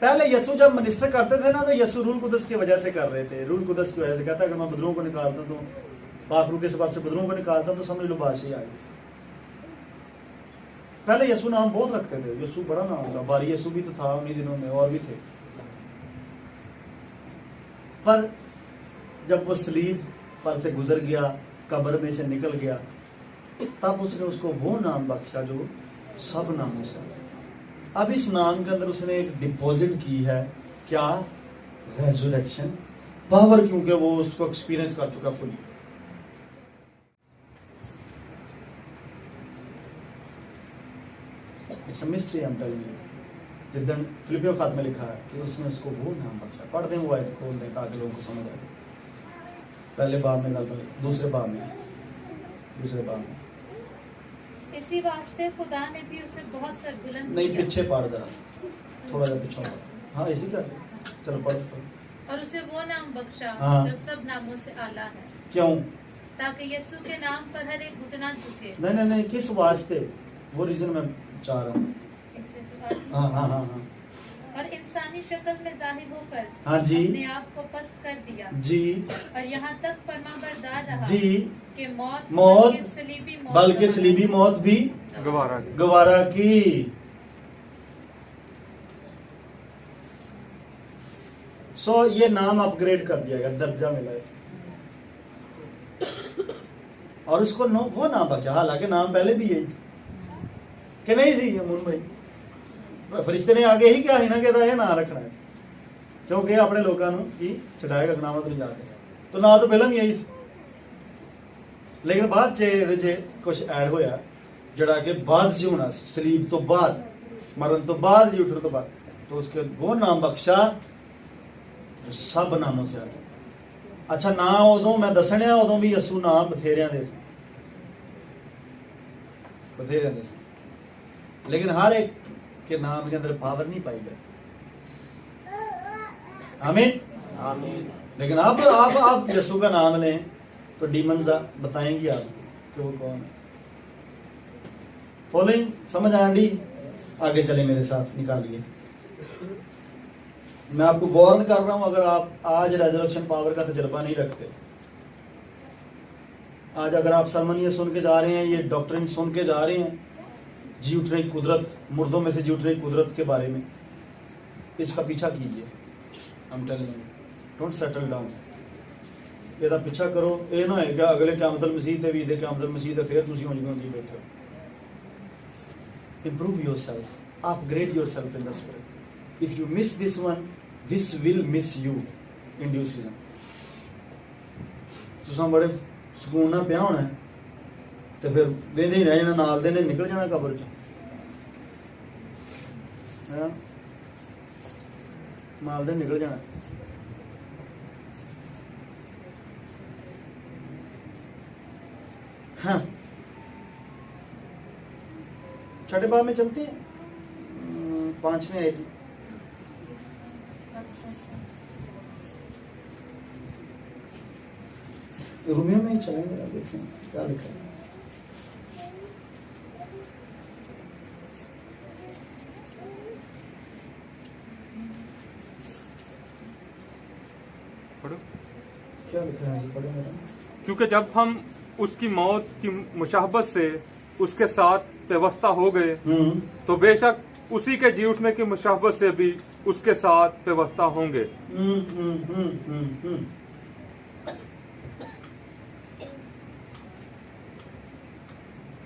पहले यीशु जब मिनिस्टर करते थे ना, तो यीशु रूल कुदस की वजह से कर रहे थे। रूल कुदस की वजह से कहता है, अगर मैं बदलूं को निकालता तो पाक रूह के सबब से बदलूं को निकालता तो समझ लो बादशाही आ गई। पहले यीशु नाम बहुत रखते थे। यीशु बड़ा नाम था, बारी यीशु भी तो था उन्हीं दिनों में, और भी थे। पर जब वो सलीब पर से गुजर गया, कब्र में से निकल गया, तब उसने उसको वो नाम बख्शा जो सब नामों से। अब इस नाम के अंदर उसने एक डिपॉजिट की है, क्या? रेजरेक्शन पावर, क्योंकि वो उसको एक्सपीरियंस कर चुका fully. It's a mystery, I am telling you. जिद्दन फिलिपियों खात में लिखा है कि उसने उसको वो नाम बख्शा। पढ़ दें वो आयत, खोल दें ताकि लोगों को समझ आए। पहले बाब में, दूसरे बाब में, दूसरे बाब में। इसी वास्ते खुदा ने भी उसे बहुत सरबुलंद नहीं, किया। पीछे पढ़ जरा, थोड़ा सा पीछे। हाँ, इसी का, चलो पढ़। और उसे वो नाम बख्शा हाँ। जो सब नामों से आला है, क्यों? ताकि यीशु के नाम पर हर एक घुटना झुके। नहीं, किस वास्ते? वो रीजन मैं चाह रहा हूँ। हाँ हाँ हाँ हाँ और इंसानी शक्ल में जाहिर होकर हाँ जी, अपने आप को पस्त कर दिया जी, और यहाँ तक फरमाबरदार रहा जी, कि मौत बल्कि सलीबी मौत भी गवारा की। सो ये नाम अपग्रेड कर दिया गया, दर्जा मिला इसे, और उसको वो नाम बचा। हालांकि नाम पहले भी यही कि नहीं सी अमून भाई, फरिश्ते ने आगे ही क्या है ना कहता है ना रखना है, क्योंकि अपने लोगों की छटाएगा गनामत नहीं जाते, तो ना तो पहला भी यही। लेकिन बाद च कुछ ऐड होया जड़ा कि बाद जी होना, सलीब तो बाद, मरण तो बाद, जी उठने तो बाद, तो उसके वो नाम बख्शा जो सब नामों से आता। अच्छा, ना उदों मैं दसणिया, उदों भी यसू नाम बथेरियां दे, लेकिन हर एक के नाम के अंदर पावर नहीं पाई गई। आमीन, आमीन। लेकिन अब आप यीशु का नाम लें तो डीमंस बताएंगी आप कि वो कौन है। फॉलोइंग समझ आंडी? आगे चले मेरे साथ, निकालिए। मैं आपको वार्न कर रहा हूं, अगर आप आज रेजरेक्शन पावर का तजर्बा नहीं रखते, आज अगर आप सरमन ये सुन के जा रहे हैं, ये डॉक्ट्रिन सुन के जा रहे हैं, जी उठने की कुदरत, मुर्दों में से जी उठने की कुदरत के बारे में, इसका पीछा कीजिए। I'm telling you, don't settle down। ਇਹਦਾ ਪਿੱਛਾ ਕਰੋ, ਇਹ ਨਾ ਹੋਏਗਾ ਅਗਲੇ ਕਿਆਮਤੁਲ ਮਸੀਹ ਤੇ ਵੀ ਇਹਦੇ ਕਿਆਮਤੁਲ ਮਸੀਹ ਤੇ ਫਿਰ ਤੁਸੀਂ ਉਂਝ ਉਂਝ ਬੈਠੇ ਹੋ। Improve yourself, upgrade yourself in the spirit. If you miss this one, this will miss you in due season। ਤੁਸੀਂ ਬੜੇ ਸਕੂਨ ਨਾਲ ਪਿਆ ਹੋਣਾ ਤੇ ਫਿਰ ਵੇਂਦੇ ਹੀ ਰਹਿ ਜਾਣਾ, ਨਾਲ ਦੇ ਨੇ ਨਿਕਲ ਜਾਣਾ ਕਬਰ ਚੋਂ, ਹੈ ਨਾਲ ਦੇ ਨਿਕਲ ਜਾਣਾ। हाँ, छठे बाब में चलते हैं। 5वें आए थे। रोमियो में ही चलेंगे, देखें क्या लिखा है। पढ़ो। क्या लिखा है, पढ़ो मेरा। क्योंकि जब हम उसकी मौत की मुशाहबत से उसके साथ व्यवस्था हो गए तो बेशक उसी के जी उठने की मुशाहबत से भी उसके साथ व्यवस्था होंगे।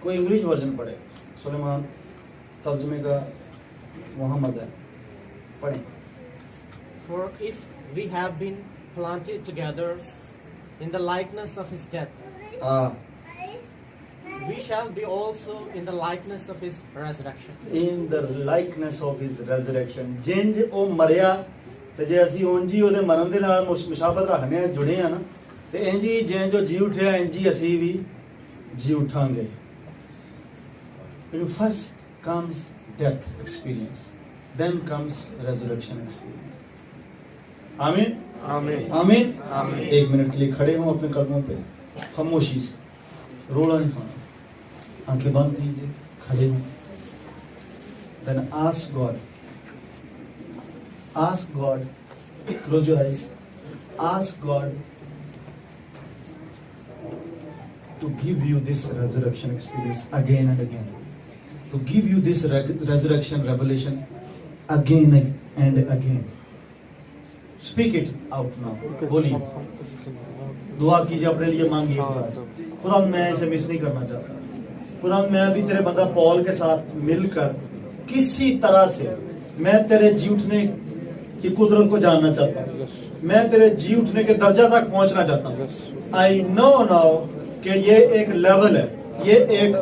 कोई इंग्लिश वर्जन पढ़े, सुलेमान तर्जुमे का मोहम्मद है, पढ़े। For if we have been planted together in the likeness of his death, we shall be also in the likeness of his resurrection. In the likeness of his resurrection, जिंज ओ मरिया ते जे असी उंजी ओदे मरण दे नाल मुशाबत रखने जुड़े हैं ना, ते इंजी जिंज जो जी उठिया इंजी असी भी जी उठांगे। First comes death experience, then comes resurrection experience. आमीन आमीन आमीन आमीन। एक मिनट के लिए खड़े हों अपने कदमों पे, खामोशी से, रोना नहीं खाना, आंखें बंद कीजिए, खड़े हों। Then ask God, close your eyes, ask God to give you this resurrection experience again and again, to give you this resurrection revelation again and again. Speak it out now. बोलिए, दुआ कीजिए, अपने लिए मांगिए। खुदा मैं इसे मिस नहीं करना चाहता। खुदा मैं भी तेरे बंदा पॉल के साथ मिलकर किसी तरह से मैं तेरे जी उठने की कुदरत को जानना चाहता हूँ। मैं तेरे जी उठने के दर्जा तक पहुंचना चाहता हूँ। आई नो नाउ कि ये एक लेवल है, ये एक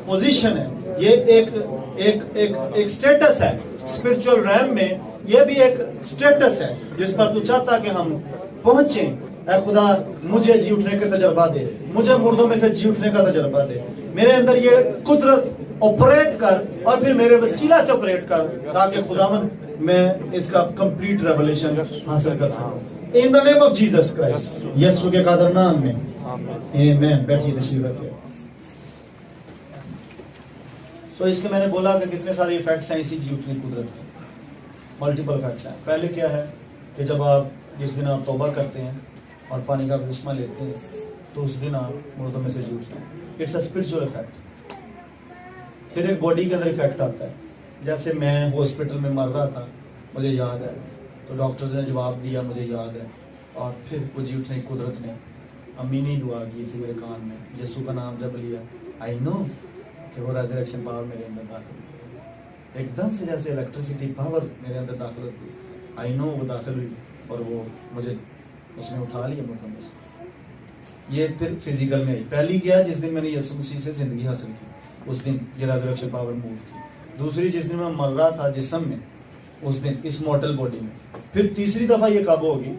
पोजीशन है, ये एक स्टेटस है स्पिरिचुअल रैम में। ये भी एक स्टेटस है जिस पर तू चाहता कि हम पहुंचे। ऐ खुदा मुझे जी उठने का तजर्बा दे, मुझे मुर्दों में से जी उठने का तजर्बा दे। मेरे अंदर ये कुदरत ऑपरेट कर और फिर मेरे वसीला से ऑपरेट कर, ताकि खुदावंद मैं इसका कंप्लीट रेवलेशन हासिल कर सकूं। In the name of Jesus Christ, Yeshu के कादर नाम में, आमीन। बैठिए, तशरीफ रखिए। सो इसके मैंने बोला कि कितने सारे इफेक्ट्स हैं इसी जी उठने कुदरत के, मल्टीपल इफेक्ट्स हैं। पहले क्या है कि जब आप जिस दिन आप तौबा करते हैं और पानी का बपतिस्मा लेते हैं तो उस दिन आप मुर्दों में से जी उठते हैं। It's a spiritual effect. फिर एक बॉडी के अंदर इफेक्ट आता है। जैसे मैं हॉस्पिटल में मर रहा था, मुझे याद है, तो डॉक्टर्स ने जवाब दिया, मुझे याद है, और फिर वो जी उठने की कुदरत ने अमीनी दुआ की थी मेरे कान में, यीशु का नाम जब लिया, आई नो कि वो रेजरेक्शन पावर मेरे अंदर दाखिल हुई। एकदम से जैसे इलेक्ट्रिसिटी पावर मेरे अंदर दाखिल होती, आई नो वो दाखिल हुई और वो मुझे उसने उठा लिया मुर्दों में से। ये फिर फिजिकल में आई। पहली क्या, जिस दिन मैंने यीशु मसीह से जिंदगी हासिल की, उस दिन ये रेजरेक्शन पावर मूव की। दूसरी, जिस दिन मैं मर रहा था जिस्म में, उस दिन इस मॉर्टल बॉडी में। फिर तीसरी दफा ये कब होगी,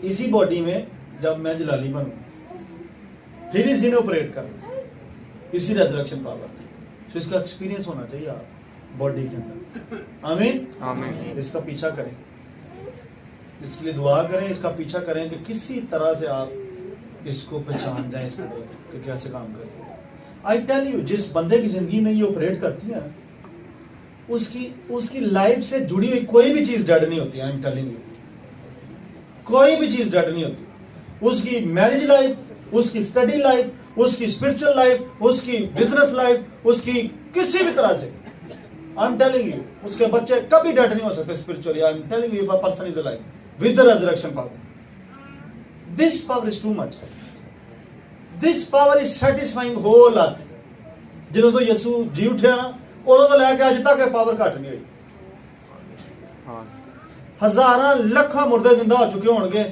इसी बॉडी में जब मैं जलाली बनूं, फिर इसी ने ऑपरेट कर, इसी रेजरेक्शन पावर। तो इसका एक्सपीरियंस होना चाहिए आप बॉडी के अंदर। आमीन आमीन। इसका पीछा करें, इसके लिए दुआ करें, इसका पीछा करें कि किसी तरह से आप इसको पहचान जाए, इसको कि कैसे काम करें। आई टेल यू, जिस बंदे की जिंदगी में ये ऑपरेट करती है, उसकी लाइफ से जुड़ी हुई कोई भी चीज डेड नहीं होती। आई एम टेलिंग यू, कोई भी चीज डेड नहीं होती। उसकी मैरिज लाइफ, उसकी स्टडी लाइफ, उसकी स्पिरिचुअल लाइफ, उसकी बिजनेस लाइफ, उसकी किसी भी तरह से, आई एम टेलिंग यू, उसके बच्चे कभी डेड नहीं हो सकते spiritually. I am telling you, if a person is alive with the resurrection power, this power is too much. This power is satisfying whole earth. ਜਦੋਂ ਤੋਂ ਯਿਸੂ ਜੀ ਉੱਠਿਆ ਨਾ, ਉਦੋਂ ਤੋਂ ਲੈ ਕੇ ਅੱਜ ਤੱਕ ਇਹ ਪਾਵਰ ਘਟ ਨਹੀਂ ਹੋਈ। ਹਜ਼ਾਰਾਂ ਲੱਖਾਂ ਮੁਰਦੇ ਜ਼ਿੰਦਾ ਹੋ ਚੁੱਕੇ ਹੋਣਗੇ,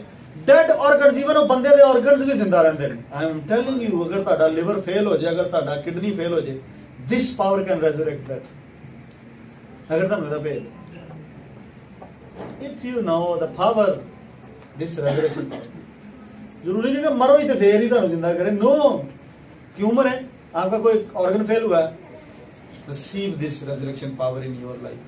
ਡੈਡ ਆਰਗਨਸ, ਇਵਨ ਉਹ ਬੰਦੇ ਦੇ ਆਰਗਨਸ ਵੀ ਜ਼ਿੰਦਾ ਰਹਿੰਦੇ ਨੇ। ਆਈ ਐਮ ਟੈਲਿੰਗ ਯੂ, ਅਗਰ ਤੁਹਾਡਾ ਲਿਵਰ ਫੇਲ ਹੋ ਜਾਏ, ਅਗਰ ਤੁਹਾਡਾ ਕਿਡਨੀ ਫੇਲ ਹੋ ਜਾਏ, this power can resurrect that. ਅਗਰ ਤੁਹਾਨੂੰ ਇਹਦਾ ਭੇਦ, if you know the power, this resurrection power, जरूरी नहीं कि मरो ही तो फिर ही ਤੁਹਾਨੂੰ जिंदा करे। नो, की उम्र है, आपका कोई ऑर्गन फेल हुआ है, receive this resurrection power in your life.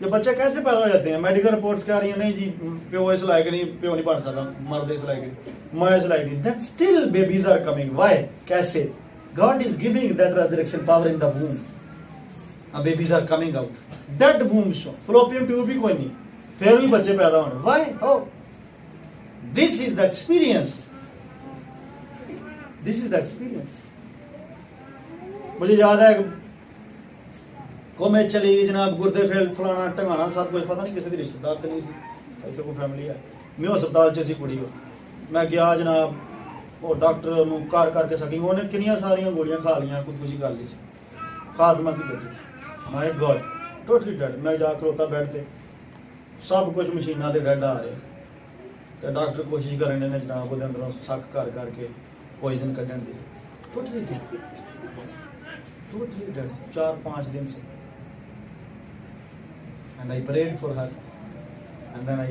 ये बच्चे कैसे पैदा हो जाते हैं? मेडिकल रिपोर्ट्स कह रही हैं नहीं जी प्यो इस लायक नहीं, प्यो नहीं बन सकता, मर्द इस लायक नहीं, मां इस लायक नहीं, that still babies are coming. Why? कैसे? God is giving that resurrection power in the womb, babies are coming out, dead womb, fallopian tube भी कोई नहीं, फिर भी बच्चे पैदा होने। Why? How? This is the experience, this is the experience. मुझे याद है को मैं चली जनाब गुर्दे फेल फलाना टंगाना सब कुछ, पता नहीं किसी रिश्तेदार तो नहीं सी, इतने कोई फैमिली है, मैं हस्पताल च सी कुड़ी हो, मैं गया जनाब वो डॉक्टर ਨੂੰ ਕਰ ਕਰਕੇ ਸਕਿੰਗ ਉਹਨੇ ਕਿੰਨੀਆਂ ਸਾਰੀਆਂ ਗੋਲੀਆਂ ਖਾ ਲੀਆਂ, ਖੁਦਕੁਸ਼ੀ ਕਰ ਲਈ ਸੀ, ਖਾਤਮਾ ਕੀ ਬੇਟੀ, ਮਾਈ ਗॉड ਟੋਟਲੀ ਡੈਡ। ਮੈਂ ਜਾ ਖਲੋਤਾ ਬੈੱਡ ਤੇ, ਸਭ ਕੁਝ ਮਸ਼ੀਨਾਂ ਦੇ ਡੈਡ ਆ ਰਹੇ ਤੇ ਡਾਕਟਰ ਕੋਸ਼ਿਸ਼ ਕਰਨ ਨੇ ਜਨਾਬ ਉਹਦੇ ਅੰਦਰੋਂ ਸੱਕ ਕਰ ਕਰਕੇ ਪੋਇਜ਼ਨ ਕੱਢਣ ਦੀ, ਟੋਟਲੀ ਡੈਡ, टोटली डेड 4-5 दिन से। And I prayed for her, and then I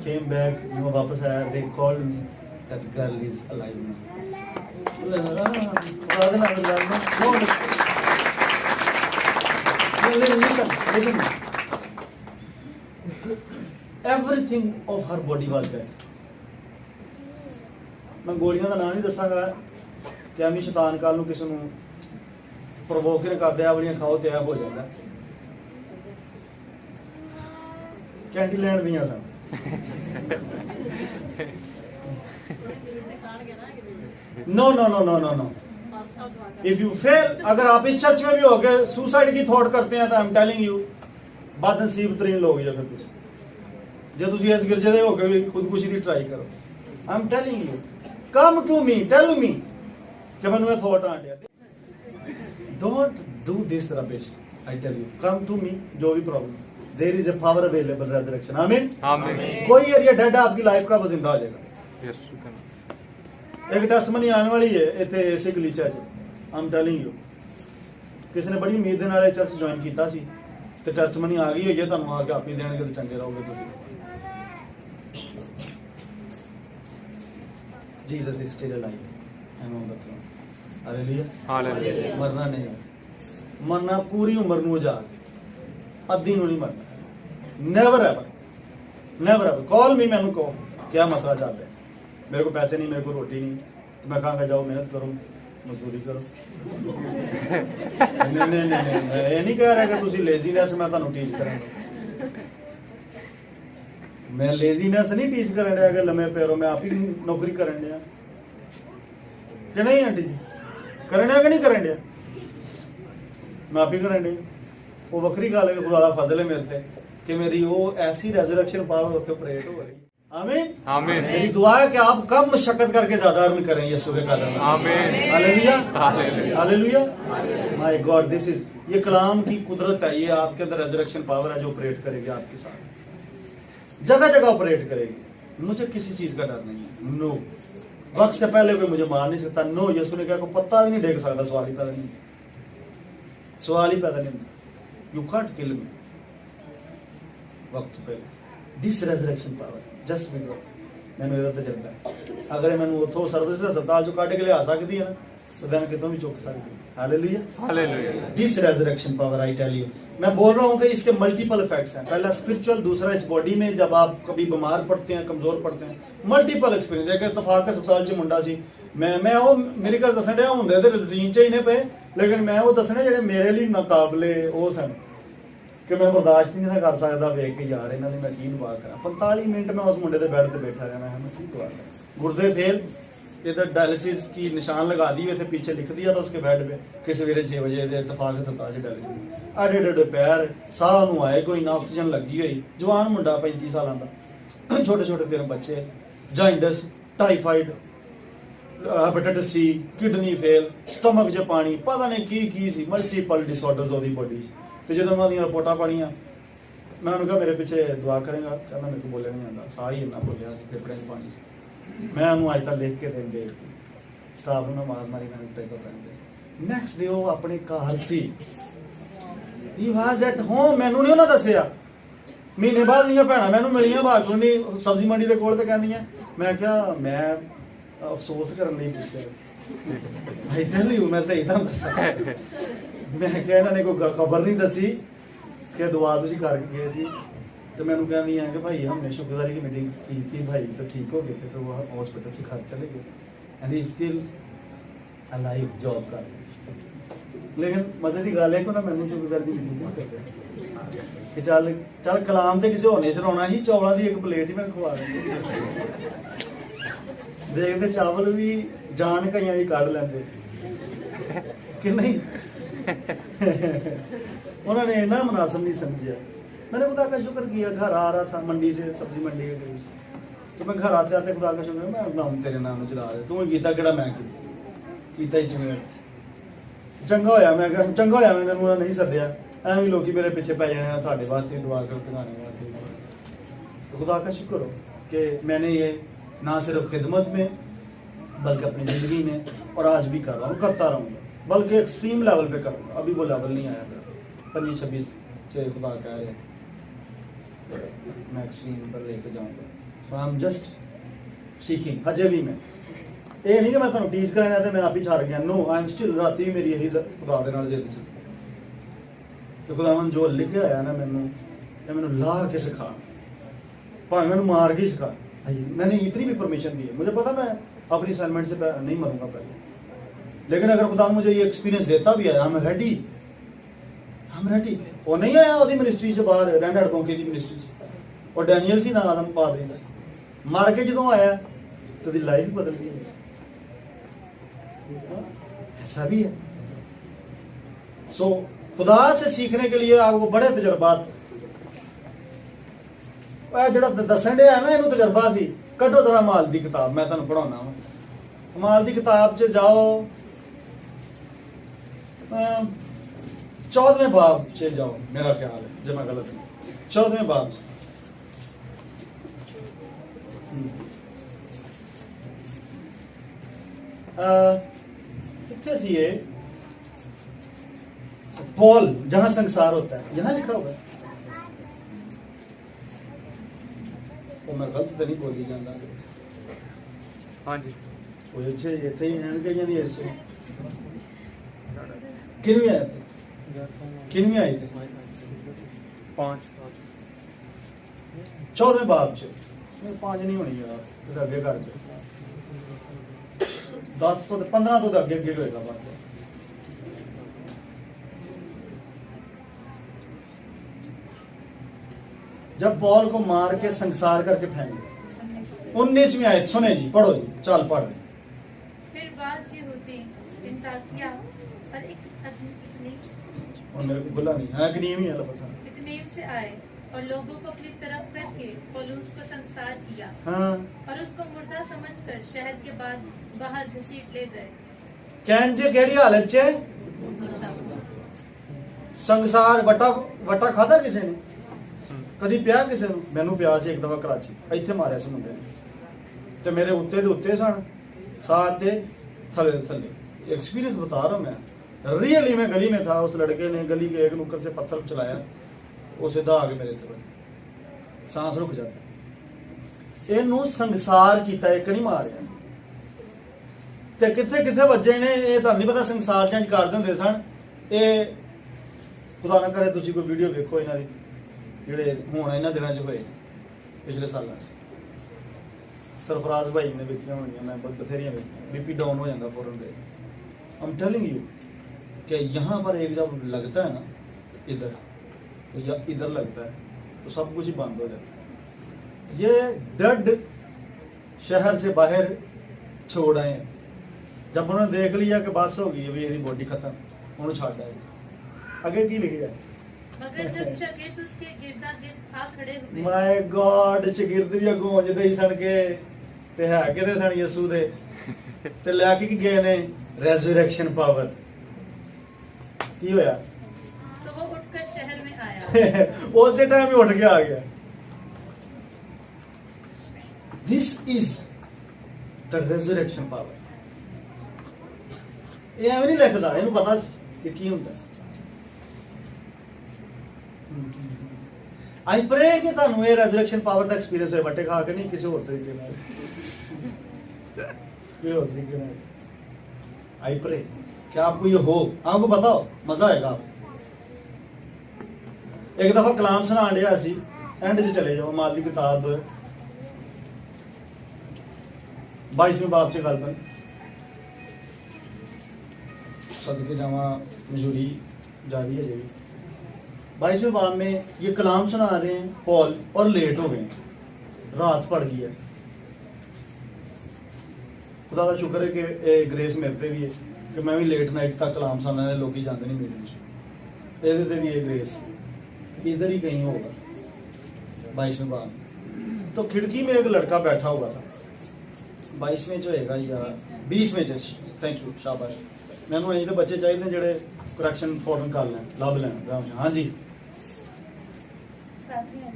came back, मैं वापस आया, they called me, that girl is alive now। Listen, everything of her body was dead। मैं गोलियां का नाम नहीं दसांगा ਕਿ ਐਵੇਂ ਸ਼ੈਤਾਨ ਕੱਲ ਨੂੰ ਕਿਸੇ ਨੂੰ ਪ੍ਰੋਵੋਕ ਨਾ ਕਰਦੇ ਆ ਵਾਲੀਆਂ ਖਾਓ ਤੇ ਆ ਹੋ ਜਾਂਦਾ। ਕੈਂਡੀ ਲੈਣ ਦੀਆਂ ਸਨ। No no no no no no if you fail, अगर आप इस चर्च में भी हो गए सुसाइड की थॉट करते हैं तो आई एम टेलिंग यू बदनसीब तरीन लोग जो फिर जो तुम इस गिरजे दे हो गए खुदकुशी की ट्राई करो। I am telling you come to me, tell me कि मैंने थॉट आ गया। Don't do this rubbish, I tell you come to me, जो भी problem there is a power available resurrection. आमीन आमीन। कोई एरिया डेड आपकी लाइफ का वो जिंदा हो जाएगा। यस एक टेस्टमनी आने वाली है इतने इसे कलीसिया च, आई एम टेलिंग यू किसी ने बड़ी उम्मीद नाल चर्च ज्वाइन किया सी ते टेस्टमनी आ गई है, तुहानू आके आप ही देणगे ते चंगे रहोगे तुसीं। Jesus is still alive and on the throne. Hallelujah hallelujah. मरना नहीं, मरना पूरी उम्र नूं आजाद, अद्धी नूं नहीं मरना। Never ever, never ever call मी, मैनू कहो क्या मसला चल रहा है, मेरे को पैसे नहीं, मेरे को रोटी नहीं, तो मैं कहूँगा जाओ मेहनत करो, मजदूरी करो। नहीं नहीं नहीं, मैं ये नहीं कह रहा कि तुसी लेजीनेस मैं तुहानू टीच करांगा। मैं लेजीनेस नहीं टीच करन दिया कि लम्मे पैरो मैं आप ही नौकरी करन दिया कि नहीं आंटी जी, करन दिया कि नहीं करन दिया, मैं आप ही करन दिया। वो वक्री गल है, खुदा दा फजल है मेरे ते कि मेरी वो ऐसी रेजरेक्शन पावर उत्ते ऑपरेट हो रही। आमीन आमीन। मेरी दुआ है कि आप कम मशक्कत करके ज्यादा अर्न करें यीशु के कदम में। आमीन hallelujah hallelujah. My God this is, ये कलाम की कुदरत है, ये आपके अंदर रेजरेक्शन पावर है जो ऑपरेट करेगी आपके साथ, जगह जगह ऑपरेट करेगी। मुझे किसी चीज का डर नहीं है, नो। वक्त से पहले कोई मुझे मार नहीं सकता, नो। यीशु ने कहा को पत्ता भी नहीं देख सकता, सवाल ही पैदा नहीं, सवाल ही पैदा नहीं, यू कांट किल मी। वक्त से पहले this resurrection power just be God मैंने ਇਹਦਾ ਤਜਰਬਾ ਹੈ। अगर मैंने उतो सर्विस अस्पताल चो ਕੱਢ के लिया सकती है ना, तो दैन कितों भी चुक सकती है। Hallelujah hallelujah. This resurrection power I tell you, मैं बोल रहा हूँ कि इसके मल्टीपल इफेक्ट्स हैं। पहला स्पिरिचुअल, दूसरा इस बॉडी में जब आप कभी बीमार पड़ते हैं, कमजोर पड़ते हैं, मल्टीपल एक्सपीरियंस। एक इतफाक अस्पताल च मुंडा सी, मैं वो मेरे को दसन दिया होंगे तो रूटीन च ही ने पे, लेकिन मैं वो दसने जेडे मेरे लिए नाकाबले वो सन कि मैं बर्दाश्त नहीं कर सकता वेख के यार इन्होंने मैं की दुआ करा। 45 मिनट में उस मुंडे के बेड पे बैठा रहा, मैं की दुआ करा। गुर्दे फेल, इधर डायलिसिस की निशान लगा दी हुए थे, पीछे लिख दिया था उसके बेड पे कि सवेरे 6 बजे इतफाक अस्पताल डायलिसिस। आडे आडे पैर, साह नूं आए कोई ना, ऑक्सीजन लगी हुई, जवान मुंडा 35 साल का, छोटे छोटे 3 बच्चे, jaundice, typhoid, hepatitis C, kidney fail, stomach च पानी, पता नहीं की सी, मल्टीपल डिसऑर्डर्स ओदी बॉडी। तो जो उन्होंने रिपोर्टा पढ़िया, मैं उन्होंने कहा मेरे पीछे दुआ करेंगा, कहना मेरे को बोले नहीं आता, साह ही इन्ना बोलिया फेफड़े में पानी से। मैं उन्होंने अज तक लिख के दिन देख स्टाफ ने आवाज मारी, मैंने पेपर पहनते। नैक्सट डे वो अपने घर सी, ही वाज एट होम, मैनू नहीं उन्होंने दसिया। महीने बाद दियां भैणां मैनू मिलियां बागुनी सब्जी मंडी के कोल, ते कहंदियां, मैं क्या मैं अफसोस करने पूछा। आई टेल यू, मैं सही दम दसा, मैं क्या इन्होंने कोई खबर नहीं दसी ਕਿ ਦੁਆ ਤੁਸੀਂ ਕਰਕੇ ਗਏ ਸੀ ਤੇ ਮੈਨੂੰ ਕਹਿੰਦੀ ਆ ਕਿ ਭਾਈ हमने शुक्रगुजारी की मीटिंग की थी भाई तो ठीक हो गए थे तो वो हॉस्पिटल से घर चले गए and he still alive job कर रहे लेकिन मजे की गल है कि ना मैंने शुक्रगुजारी की मीटिंग नहीं करते कि चल चल कलाम ते किसी होने सुनाना ही चौलों की एक प्लेट ही मैं खवा रही देखते चावल भी जान कई भी कढ़ लेंगे कि नहीं उन्होंने इतना मुनासिब नहीं समझा मैंने खुदा का शुक्र किया घर आ रहा था मंडी से सब्जी मंडी के करीब तो मैं घर आते आते खुदा का शुक्र मैं नाम तेरे नाम चला रहा तू कीता किहड़ा मैं कीता ही जिवें चंगा होया मैं कहा चंगा होया मैंने उन्होंने नहीं सद्या ਐਵੇਂ ਲੋਕੀ ਮੇਰੇ ਪਿੱਛੇ ਪੈ ਜਾਣੇ ਸਾਡੇ ਵਾਸਤੇ ਦੁਆ ਕਰੋ ਟਿਕਾਣੇ वास्ते तो खुदा का शुक्र हो कि मैंने ये ना सिर्फ खिदमत में बल्कि अपनी ज़िंदगी में और आज भी कर रहा हूँ करता रहूँगा बल्कि एक्सट्रीम लेवल पे करूँगा अभी वो लेवल नहीं आया था 25-26 से खुदा कह रहे मैं एक्सट्रीम पर लेके जाऊँगा so I am just seeking अजय भी मैं ये नहीं कि मैं तुहानू टीच करना तो मैं आप ही छड़ गया नो आई एम स्टिल राती भी मेरी यही खुदा दे नाल जिद सी तो खुदावन जो लिखे आया ना मैनू ला के सिखा भावें मैनू मार के सिखा मैंने इतनी भी परमिशन दी है मुझे पता मैं अपनी असाइनमेंट से नहीं मरूंगा पहले लेकिन अगर खुदा मुझे ये एक्सपीरियंस देता भी है हम रेडी वो नहीं आया वो मिनिस्ट्री से बाहर रैंड हड़कोंके की मिनिस्ट्री से और डैनियल सी ना आदम पादरी का मार के जो आया तो लाइफ ही बदल गई ऐसा भी है सो खुदा से सीखने के लिए आपको बड़े तजर्बात जो दसन डे है ना इनू तजर्बा सी कड्डो जरा माल की किताब मैं तुहानू पढ़ाना वा माल की किताब च जाओ 14वें बाब च जाओ मेरा ख्याल है जो मैं गलत नहीं 14वें बाब कितने सी ये पॉल जहां संसार होता है यहां लिखा हुआ है तो मैं गलत तो नहीं बोली जाता हाँ जी वो अच्छे इतने ही हैं कई दी ऐसे किनवी आए थे किनवी आए थे 5 14वें बाब च 5 नहीं होनी यार तो अगे कर 10 तो 15 तो अगे अगे होएगा बात जब पॉल को मार के संसार करके फेंक दिया 19वीं आयत सुने जी पढ़ो जी चल पढ़ फिर बाज यहूदी अंताकिया और और मेरे को बुला नहीं है कि नहीं है पता इतनेम से आए और लोगों को अपनी तरफ करके पौलुस को संसार किया हाँ और उसको मुर्दा समझकर शहर के बाद बाहर घसीट ले गए कहन जी केड़ी हालत च संसार वटा खादा किसी ने कदी पिया किसी ਨੂੰ ਮੈਨੂੰ ਪਿਆ ਸੀ ਇੱਕ ਦਫਾ ਕਰਾਚੀ ਇੱਥੇ ਮਾਰਿਆ ਸੀ ਮੁੰਡੇ ਨੇ ਤੇ ਮੇਰੇ ਉੱਤੇ ਦੇ ਉੱਤੇ ਸਨ साथ थे थले थले एक्सपीरियंस बता रहा हूं मैं रियली मैं गली में था उस लड़के ने गली के एक नुक्कड़ से पत्थर चलाया वो सीधा आगे मेरे थे सांस रुक जाता इनू संसार कीता एक नहीं मारिया ते किथे किथे वजे ने ये तो नहीं पता संसार चेंज कर देंदे सन ये खुदा ना करे तुसी कोई वीडियो देखो इन्हां दी ਜਿਹੜੇ ਹੁਣ ਇਹਨਾਂ ਦਿਨਾਂ 'ਚ ਹੋਏ ਪਿਛਲੇ ਸਾਲਾਂ 'ਚ सरफराज भाई ने ਵੇਖੀਆਂ ਹੋਣੀਆਂ मैं बथेरियां ਵੇਖੀਆਂ बीपी डाउन हो जाता फौरन दे आई एम टेलिंग यू कि यहाँ पर एक जब लगता है ना इधर तो या इधर लगता है तो सब कुछ ही बंद हो जाता है ये डेड शहर से बाहर छोड़ आए हैं जब उन्होंने देख लिया कि बस हो गई अभी ये बॉडी खत्म उन्होंने छाड़ आए आगे की लिखा है मगर जब शागिर्द उसके गिरदा गिर्द आ खड़े हुए माय गॉड शागिर्द भी गूंजदे ही सन के ते है किते सन यीशु दे ते लेके की गए ने रेजरेक्शन पावर की होया तो वो उठकर शहर में आया उसी टाइम ही उठ के आ गया this is the resurrection power ये एवं नहीं लिखदा इन्हू पता कि की हुंदा आई प्रे कि तुहानू ये रेजरेक्शन पावर का एक्सपीरियंस है बट्टे खा के नहीं किसी और तरीके नाल कोई और तरीके नाल आई प्रे कि आपको ये हो आपको बताओ मजा आएगा आपको एक दफा कलाम सुनान दिया सी, एंड च चले जाओ माल की किताब 22वें बाब च गल बन सदके जावा मजूरी जारी है जी। 22वें बाब में ये कलाम सुना रहे हैं पॉल और लेट हो गए, रात पड़ गई है। खुदा का शुक्र है कि ग्रेस मेरे पे भी है कि मैं भी लेट नाइट तक कलाम सुनना है, लोग जाते नहीं मेरे ये भी है ग्रेस, इधर ही कहीं होगा 22वें बाब। तो खिड़की में एक लड़का बैठा हुआ था, 22वें च होएगा या 20वें च, थैंक यू शाबाश। मैंने अं तो बच्चे चाहिए जोड़े करैक्शन फौरन कर लें लभ लें। हाँ जी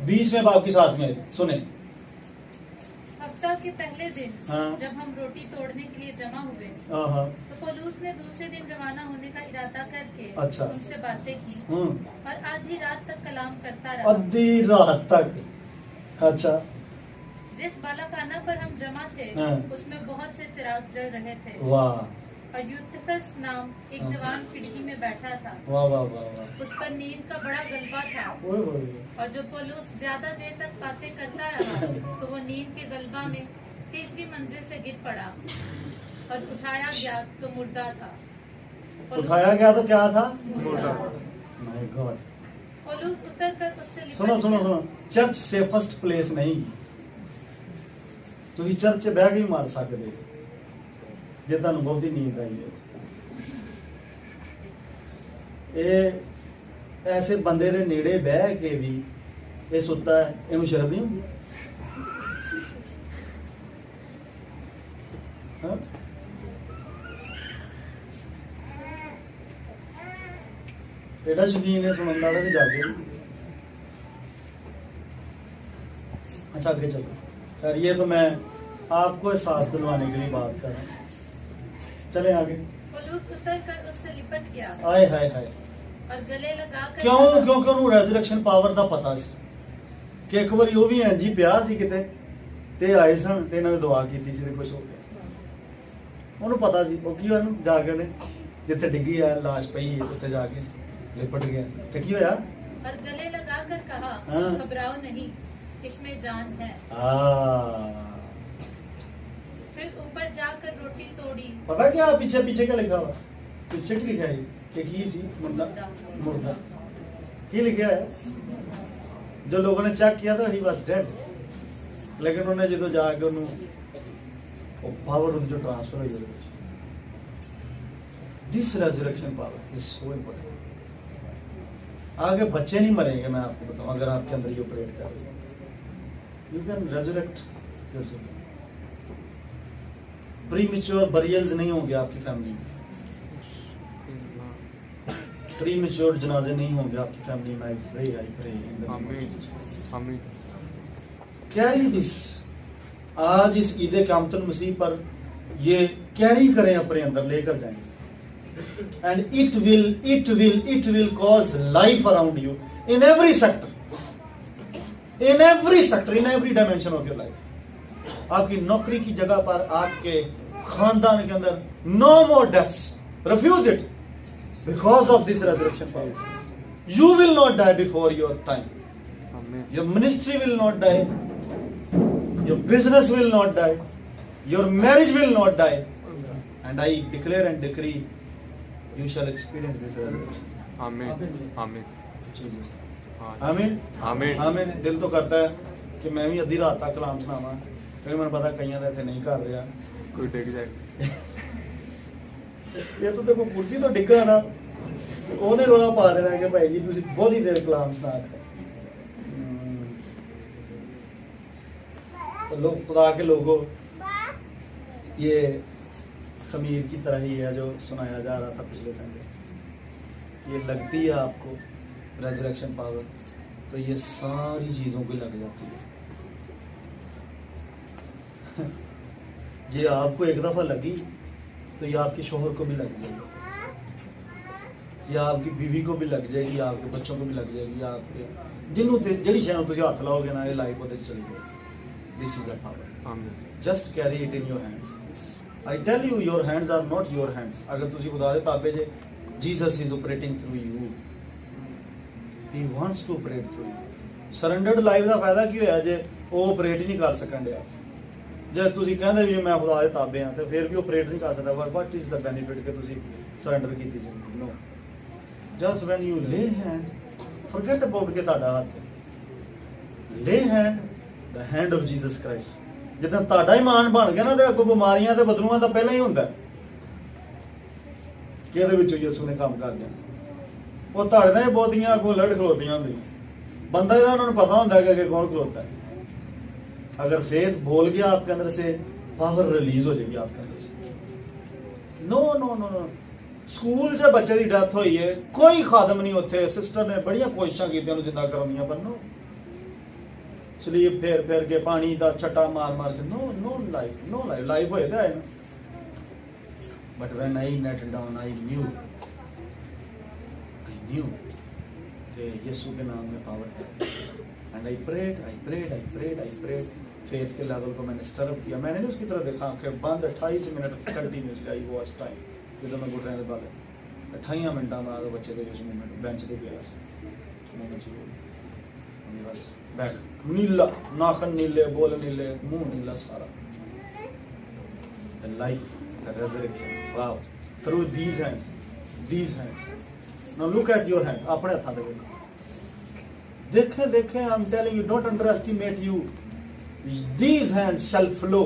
20वें बाब की 7वें सुने। हफ्ता के पहले दिन हाँ। जब हम रोटी तोड़ने के लिए जमा हुए हाँ तो पौलुस ने दूसरे दिन रवाना होने का इरादा करके अच्छा। उनसे बातें की हम्म, और आधी रात तक कलाम करता रहा। आधी रात तक। अच्छा जिस बालाखाना पर हम जमा थे हाँ। उसमें बहुत से चिराग जल रहे थे वाह और यूथिकस नाम एक हाँ। जवान खिड़की में बैठा था। वाह वाह वाह वाह, उस पर नींद का बड़ा गलबा था ओए ओए ओए। और जब पौलुस ज्यादा देर तक बातें करता रहा तो वो नींद के गलबा में तीसरी मंजिल से गिर पड़ा और उठाया गया तो मुर्दा था। उठाया गया तो क्या था? मुर्दा। My God. पौलुस उतर कर उससे लिपट सुनो सुनो गया। सुनो, चर्च सेफेस्ट प्लेस नहीं। तुम चर्च च बह के भी मार सकते जे तुहानू बहुती नींद आई है। ये ऐसे बंदे दे नेड़े बह के भी ये सुता है, इनू शर्म नहीं होंदी? हाँ? एडा शौकीन है सुनने का भी जाके। अच्छा आगे चलो यार, ये तो मैं आपको एहसास दिलवाने के लिए बात कर रहा हूँ। चले आगे। पौलुस उतर कर उससे लिपट गया आए हाय हाय, और गले लगाकर क्यों? क्योंकि ਉਹਨੂੰ ਰੈਜ਼ਰੈਕਸ਼ਨ ਪਾਵਰ ਦਾ ਪਤਾ ਸੀ ਕਿ ਇੱਕ ਵਾਰੀ ਉਹ ਵੀ ਇੰਜ ਹੀ ਪਿਆ ਸੀ ਕਿਤੇ ਤੇ ਆਏ ਸਨ ਤੇ ਇਹਨਾਂ ਨੇ ਦੁਆ ਕੀਤੀ ਸੀ ਤੇ ਕੁਝ ਹੋ ਗਿਆ। ਉਹਨੂੰ ਪਤਾ ਸੀ, ਉਹ ਕੀ ਉਹਨੂੰ ਜਾ ਕੇ ਨੇ ਜਿੱਥੇ ਡਿੱਗੀ ਆ ਲਾਸ਼ ਪਈ ਹੈ ਉੱਥੇ ਜਾ ਕੇ ਲਿਪਟ ਗਿਆ ਤੇ ਕੀ ਹੋਇਆ? और गले लगाकर कहा हाँ। घबराओ नहीं, इसमें जान है। फिर ऊपर जाकर रोटी तोड़ी। पता क्या पीछे पीछे क्या लिखा हुआ? पीछे की लिखा है कि की सी मुर्दा मुर्दा की लिखा है? जो लोगों ने चेक किया था ही वाज डेड, लेकिन उन्होंने जो जाके उन्होंने पावर उनकी जो ट्रांसफर हुई है, this resurrection power is so important. आगे बच्चे नहीं मरेंगे, मैं आपको बताऊं, अगर आपके अंदर ये ऑपरेट कर रही है, you can resurrect yourself. Premature burials नहीं होंगे आपकी फैमिली में, प्रीमेच्योर जनाजे नहीं होंगे आपकी फैमिली में। आई प्रे आमीन आमीन। कैरी दिस, आज इस ईद क़यामतुल मसीह पर ये कैरी करें, अपने अंदर लेकर जाएं, and it will cause life around you in every sector, in every dimension of your life. आपकी नौकरी की जगह पर, आपके खानदान के अंदर, no more deaths, refuse it because of this resurrection power. You will not die before your time, आमीन your ministry will not die, your business will not die, your marriage will not die, and I declare and decree you shall experience this resurrection. आमीन आमीन Jesus. हाँ। आमीन आमीन आमीन। दिल तो करता है कि मैं भी अद्धी रात तक कलाम सुनावा, फिर मैंने पता कईयां दा इत्थे नहीं कर रहा। कोई डिग जाए। ये तो देखो कुर्सी तो डिग्गा ना, ਉਹਨੇ ਰੋਲਾ ਪਾ ਦੇਣਾ ਕਿ ਭਾਈ ਜੀ ਤੁਸੀਂ ਬਹੁਤ ਹੀ ਦੇਰ ਕਲਾਮ ਸੁਣਾ ਰਹੇ। तो लोग खुदा के लोगों, ये खमीर की तरह ही है जो सुनाया जा रहा था पिछले संडे। ये लगती है आपको रेजरेक्शन पावर, तो ये सारी चीजों को लग जाती है। ये आपको एक दफा लगी तो ये आपके शोहर को भी लग जाएगी, या आपकी बीवी को भी लग जाएगी, आपके बच्चों को भी लग जाएगी, आपके जिन्हों जी शहरों तुम हाथ लाओगे ना, ये लाइफ वो चली जाएगी। This is the power, amen just carry it in your hands. I tell you, your hands are not your hands. अगर तुम खुदा दे ताबे जे, Jesus is operating through you. He wants to operate through you. Surrendered life ਦਾ ਫਾਇਦਾ ਕੀ ਹੋਇਆ ਜੇ ਉਹ operate ਹੀ ਨਹੀਂ ਕਰ ਸਕਣ ਡਿਆ। ਜੇ ਤੁਸੀਂ ਕਹਿੰਦੇ ਵੀ ਮੈਂ ਖੁਦਾ ਦੇ ਤਾਬੇ ਹਾਂ ਤੇ ਫਿਰ ਵੀ operate ਨਹੀਂ ਕਰ ਸਕਦਾ, what is the benefit ਕਿ ਤੁਸੀਂ surrender ਕੀਤੀ ਜ਼ਿੰਦਗੀ? No. Just when you lay hand, forget about ਕਿ ਤੁਹਾਡਾ ਹੱਥ, lay hand, the hand of Jesus Christ. ਜਦੋਂ ਤੁਹਾਡਾ ਇਮਾਨ ਬਣ ਗਿਆ ਨਾ ਤੇ ਅੱਗੋਂ ਬਿਮਾਰੀਆਂ ਤੇ ਬਦਲੂਆਂ ਤਾਂ ਪਹਿਲਾਂ ਹੀ ਹੁੰਦਾ ਕਿ ਇਹਦੇ ਵਿੱਚੋਂ ਯਿਸੂ ਨੇ ਕੰਮ ਕਰ ਲਿਆ। ਉਹ ਤੁਹਾਡੇ ਨਾਲ ਬਹੁਤੀਆਂ ਅੱਗੋਂ ਲੜ ਖਲੋਤੀਆਂ ਹੁੰਦੀਆਂ, ਬੰਦਾ ਇਹਦਾ ਉਹਨਾਂ ਨੂੰ ਪਤਾ ਹੁੰਦਾ कि कौन खलोता है। अगर फेथ बोल गया आपके अंदर से, पावर रिलीज हो जाएगी आपके अंदर से। No no no no school च बच्चे की डेथ हुई है, कोई खादम नहीं उत्थे, सिस्टर ने बड़िया कोशिशां कीतियां जिंदा करवाइयां, पर नो स्लीप फेर फेर के पानी दा छट्टा मार मार के, नो नो लाइफ लाइफ होए तो है ना। But when I net down I knew कि यीशु के नाम में पावर है। एंड आई प्रेड फेथ के लेवल को मैंने स्टरअप किया। मैंने नहीं उसकी तरफ देखा, आंखें बंद 28 minute continuously I watch time जो मैं गुटरे के बारे 28 मिनटा बाद बच्चे के उस मूवमेंट बेंच पे गया बस बैक नीला, नाखन नीले, बोल नीले, मुंह नीला, सारा life the resurrection wow through these hands now look at your hand, अपने हाथ में देखें I'm telling you, don't underestimate you. These hands shall flow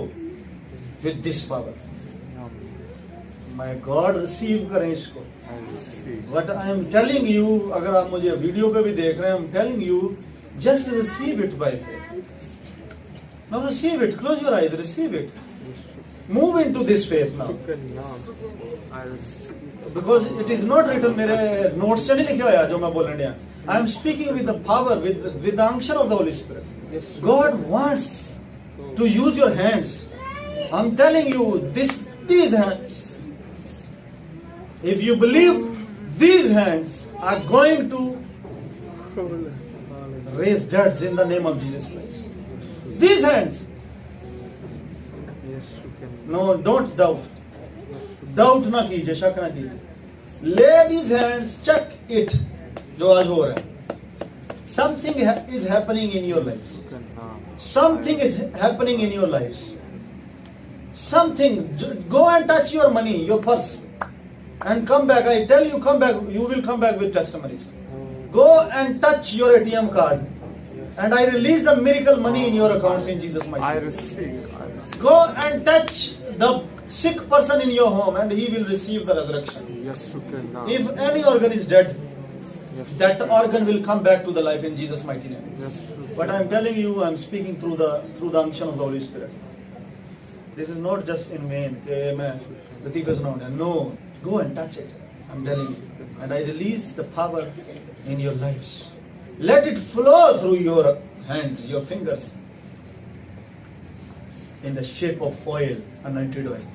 with this power. My God, receive करें इसको। What I am telling you, अगर आप मुझे वीडियो पे भी देख रहे हैं, I'm telling you, just receive it by faith. Now receive it, close your eyes, receive it. Move into this faith now. Because it is not written, मेरे notes च नहीं लिखा हुआ जो मैं बोलने दिया। I am speaking with the power, with the unction of the Holy Spirit. God wants to use your hands. I'm telling you, these hands. If you believe, these hands are going to raise deads in the name of Jesus Christ. These hands. No, don't doubt. Doubt ना कीजिए, शक ना कीजिए। Lay these hands, check it. जो आज हो रहा है, something is happening in your lives. Something is happening in your lives. Something. Go and touch your money, your purse, and come back. I tell you, come back. You will come back with testimonies. Go and touch your ATM card, and I release the miracle money in your accounts in Jesus' mighty name. I receive. Go and touch the sick person in your home, and he will receive the resurrection. If any organ is dead, that organ will come back to the life in Jesus' mighty name. But I am telling you, I am speaking through the unction of the Holy Spirit. This is not just in vain. No, go and touch it. I am telling you, and I release the power in your lives. Let it flow through your hands, your fingers, in the shape of oil, anointed oil.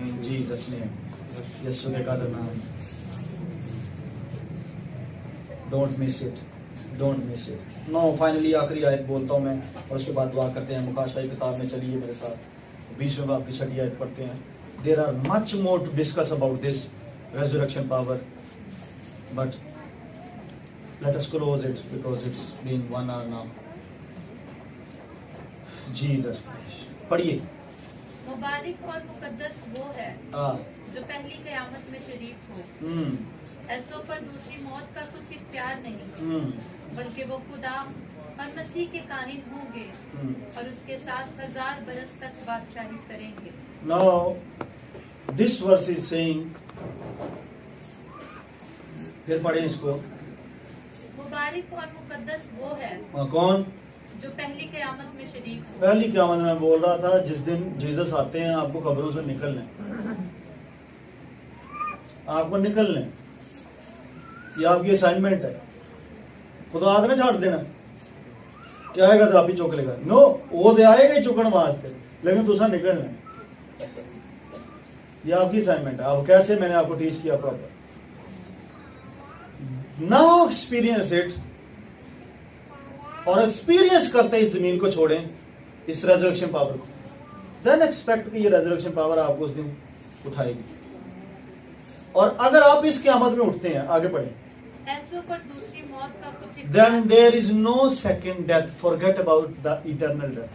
In Jesus' name. यीशु के कादर नाम। Don't miss it. Don't miss it. No, finally आखिरी आयत बोलता हूँ मैं और उसके बाद दुआ करते हैं। मुकाशवा की किताब में चलिए मेरे साथ, 20वें बाब की 6ठी आयत पढ़ते हैं। There are much more to discuss about this resurrection power, but let us close it because it's been 1 hour now. Jesus Christ. पढ़िए। मुबारक और मुकद्दस वो है जो पहली क़यामत में शरीक हो। ऐसों पर दूसरी मौत का कुछ इख्तियार नहीं, बल्कि वो खुदा और मसीह के काहिन होंगे और उसके साथ 1000 बरस तक बादशाही करेंगे। Now, this verse is saying, फिर पढ़ें इसको। मुबारक और मुकद्दस वो है कौन? जो पहली क़यामत में शरीक हो। पहली क़यामत में बोल रहा था जिस दिन जीसस आते हैं आपको कब्रों से निकलने, आपको निकलने, ये आपकी असाइनमेंट है। खुदा ने छाड़ देना क्या आएगा तो आप ही चुक लेगा। नो, वो दे आएगा ही चुकन वास्ते, लेकिन तुसा निकलना, ये आपकी असाइनमेंट है। अब कैसे, मैंने आपको टीच किया प्रॉपर। नाउ एक्सपीरियंस इट, और एक्सपीरियंस करते इस जमीन को छोड़ें, इस रेजरेक्शन पावर को, देन एक्सपेक्ट कि ये रेजरेक्शन पावर आपको उस दिन उठाएगी। और अगर आप इस क़यामत में उठते हैं, आगे पढ़ें। ऐसों पर दूसरी मौत का कुछ then there is no second death. Forget about the eternal death.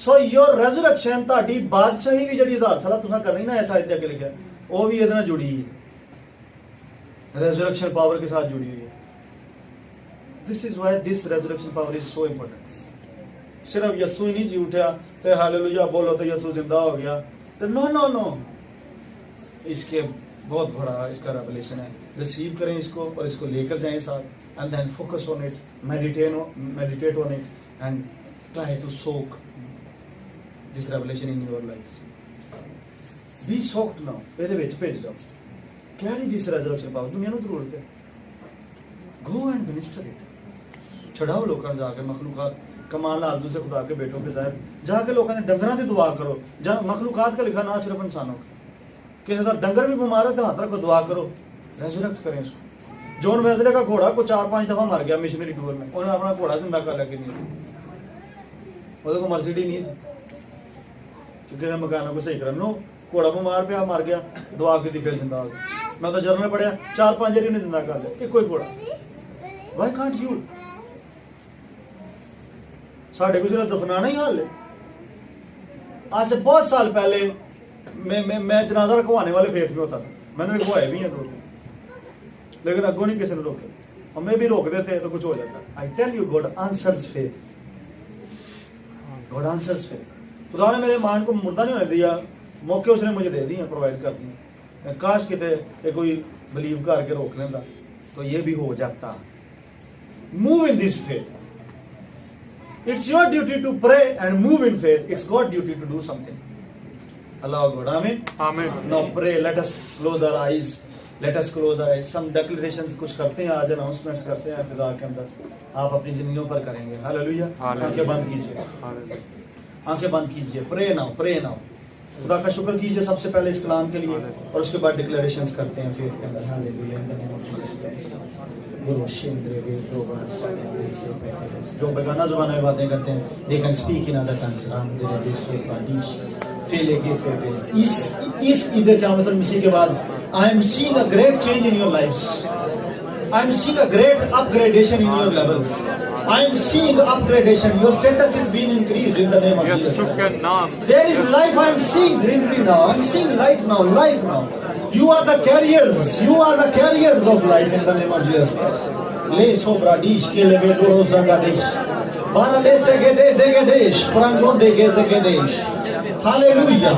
So your resurrection ਤੁਹਾਡੀ ਬਾਦਸ਼ਾਹੀ ਵੀ ਜਿਹੜੀ 1000 ਸਾਲਾ ਤੁਸੀਂ ਕਰਨੀ ना ऐसा इतने के लिखा वो भी इतना जुड़ी है, resurrection power के साथ जुड़ी हुई है. This is why this resurrection power is so important. सिर्फ यीशु ही नहीं जी उठा तो हालेलुया बोलो तो यीशु जिंदा हो गया तो नो, इसके बहुत बड़ा इसका रेवलेशन है. रिसीव करें इसको और इसको लेकर जाएं साथ and then focus on it, meditate on it and try to soak this revelation in your life. Be soaked now, ਇਹਦੇ ਵਿੱਚ ਭੇਜ ਜਾਓ. Carry this resurrection power. दुनिया ਨੂੰ ਜ਼ਰੂਰਤ ਹੈ. Go and minister it. छड़ाओ लोगों ਨੂੰ जाके मखलूकात कमाल आरज़ू से खुदा के बेटों के ज़ाहिर जाके लोगों ने डंगरां दी दुआ करो. जहाँ मखलूकात का लिखा ना सिर्फ इंसानों का, किसी का डंगर भी बीमार है तो हाथ रखो दुआ करो, रेजरेक्ट करें इसको. जॉन वेस्ले का घोड़ा को 4-5 दफा मर गया मिशनरी टूर में, उन्होंने अपना घोड़ा जिंदा कर लिया. नहीं वो मर्सिडीज नहीं क्योंकि मकानों को सही करना. घोड़ा बीमार पे मर गया, दुआ की फिर जिंदा हो गया. मैं तो जर्नल पढ़िया 4-5 जरी ने जिंदा कर लिया एक कोई घोड़ा. Why can't you? साढ़े को सिर्फ दफनाना ही हाल है. आज से बहुत साल पहले मैं जनाजा रखवाने वाले फेथ में होता था. मैंने रखवाए भी हैं तो, लेकिन अगो नहीं किसी ने रोके. हमें भी रोक देते तो कुछ हो जाता. I tell you God answers faith. God answers faith. खुदा ने मेरे मान को मुर्दा नहीं होने दिया, मौके उसने मुझे दे दिए, प्रोवाइड कर दिए. काश किते कोई बिलीव करके रोक लेता तो ये भी हो जाता. Move in this faith. It's your duty to pray and move in faith. It's God's duty to do something. Allah God. Amen. Amen. Now pray. Let us close our eyes. Let us close our eyes. Some declarations कुछ करते हैं, आज announcements करते हैं फिजा के अंदर. आप अपनी जिंदगियों पर करेंगे. हालेलुया. आंखें बंद कीजिए. आंखें बंद कीजिए. Pray now. Pray now. खुदा का शुक्र कीजिए सबसे पहले इस कलाम के लिए और उसके बाद डिक्लेरेशंस करते हैं फेथ के अंदर. हालेलुया. जो बेगाना जुबान में बातें करते हैं, they can speak in other tongues. इस ईद क़यामत मसीह के बाद I am seeing a great change in your lives. I am seeing a great upgradation in your levels. I am seeing upgradation. Your status is being increased in the name of Jesus. There is life. I am seeing greenery now. I am seeing light now. Life now. You are the carriers. You are the carriers of life in the name of Jesus Christ. Le sobradish keleve doroza gadesh. Bara le segede gedesh. Prangon de gedesh. Hallelujah.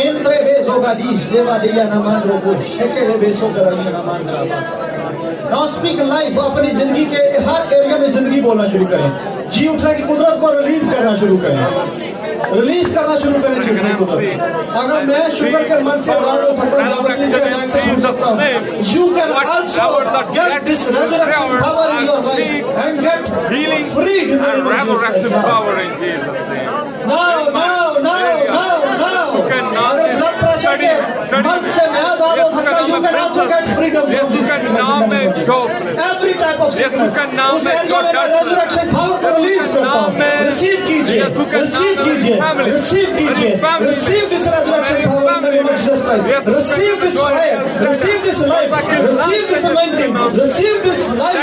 Entre bezo gadish deva deya namandro bush. Ekele bezo garami namandra bas. Now speak life. अपनी जिंदगी के हर एरिया में जिंदगी बोलना शुरू करें. जी उठने की कुदरत को रिलीज करना शुरू करें. रिलीज करना शुरू करें जी उठने की कुदरत. अगर मैं शुगर के मन से बाहर हो सकता हूँ, डायबिटीज के अटैक से छूट सकता हूँ, you can also get this resurrection power in your life and get freed in the name of Jesus Christ. Now. अगर ब्लड प्रेशर के मन से मैं आजाद हो सकता हूँ, you can also get freedom from this sickness. Every type of sickness. उस एरिया में resurrection power को रिलीज करता हूँ. Receive कीजिए. Receive this resurrection power in the name of Jesus Christ. Receive this fire. Receive this life. Receive this anointing. Receive this life.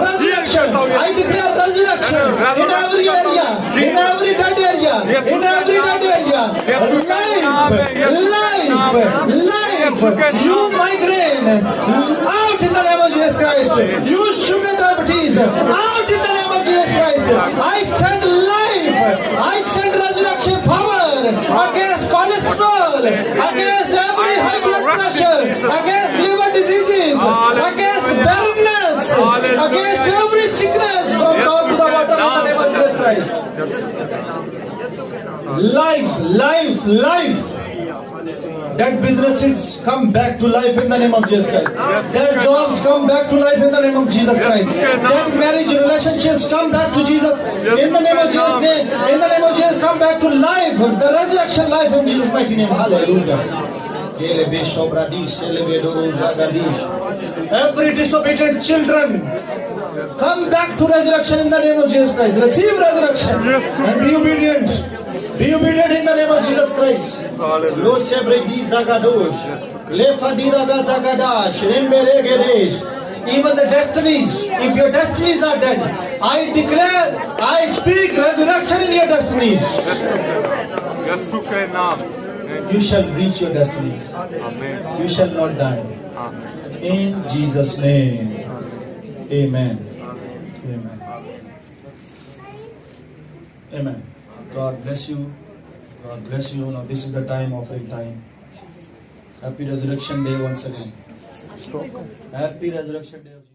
Resurrection. I declare resurrection in every area. In every dead area. In every dead area. Life. You migraine. Out in the name of Jesus Christ. You sugar diabetes. Out in the name of Jesus Christ. I send life. I send resurrection power against cholesterol, against every high blood pressure, against liver diseases, against barrenness, against every sickness from top to the bottom in the name of Jesus Christ. Life. That businesses come back to life in the name of Jesus Christ. Their jobs come back to life in the name of Jesus Christ. That marriage relationships come back to Jesus in the name of Jesus' name. In the name of Jesus, come back to life. The resurrection life in Jesus' mighty name. Hallelujah. Every disobedient children, come back to resurrection in the name of Jesus Christ. Receive resurrection and be obedient. Be obedient in the name of Jesus Christ. Lo sebredi zagadosh, le fadira gazagadash, rembere gedesh, even the destinies. If your destinies are dead, I declare, I speak resurrection in your destinies. यीशु के नाम। You shall reach your destinies. आमीन। You shall not die. आमीन। In Jesus' name. Amen. Amen. Amen. God bless you. God bless you. Now this is the time of a time. Happy Resurrection Day once again. Happy Resurrection Day.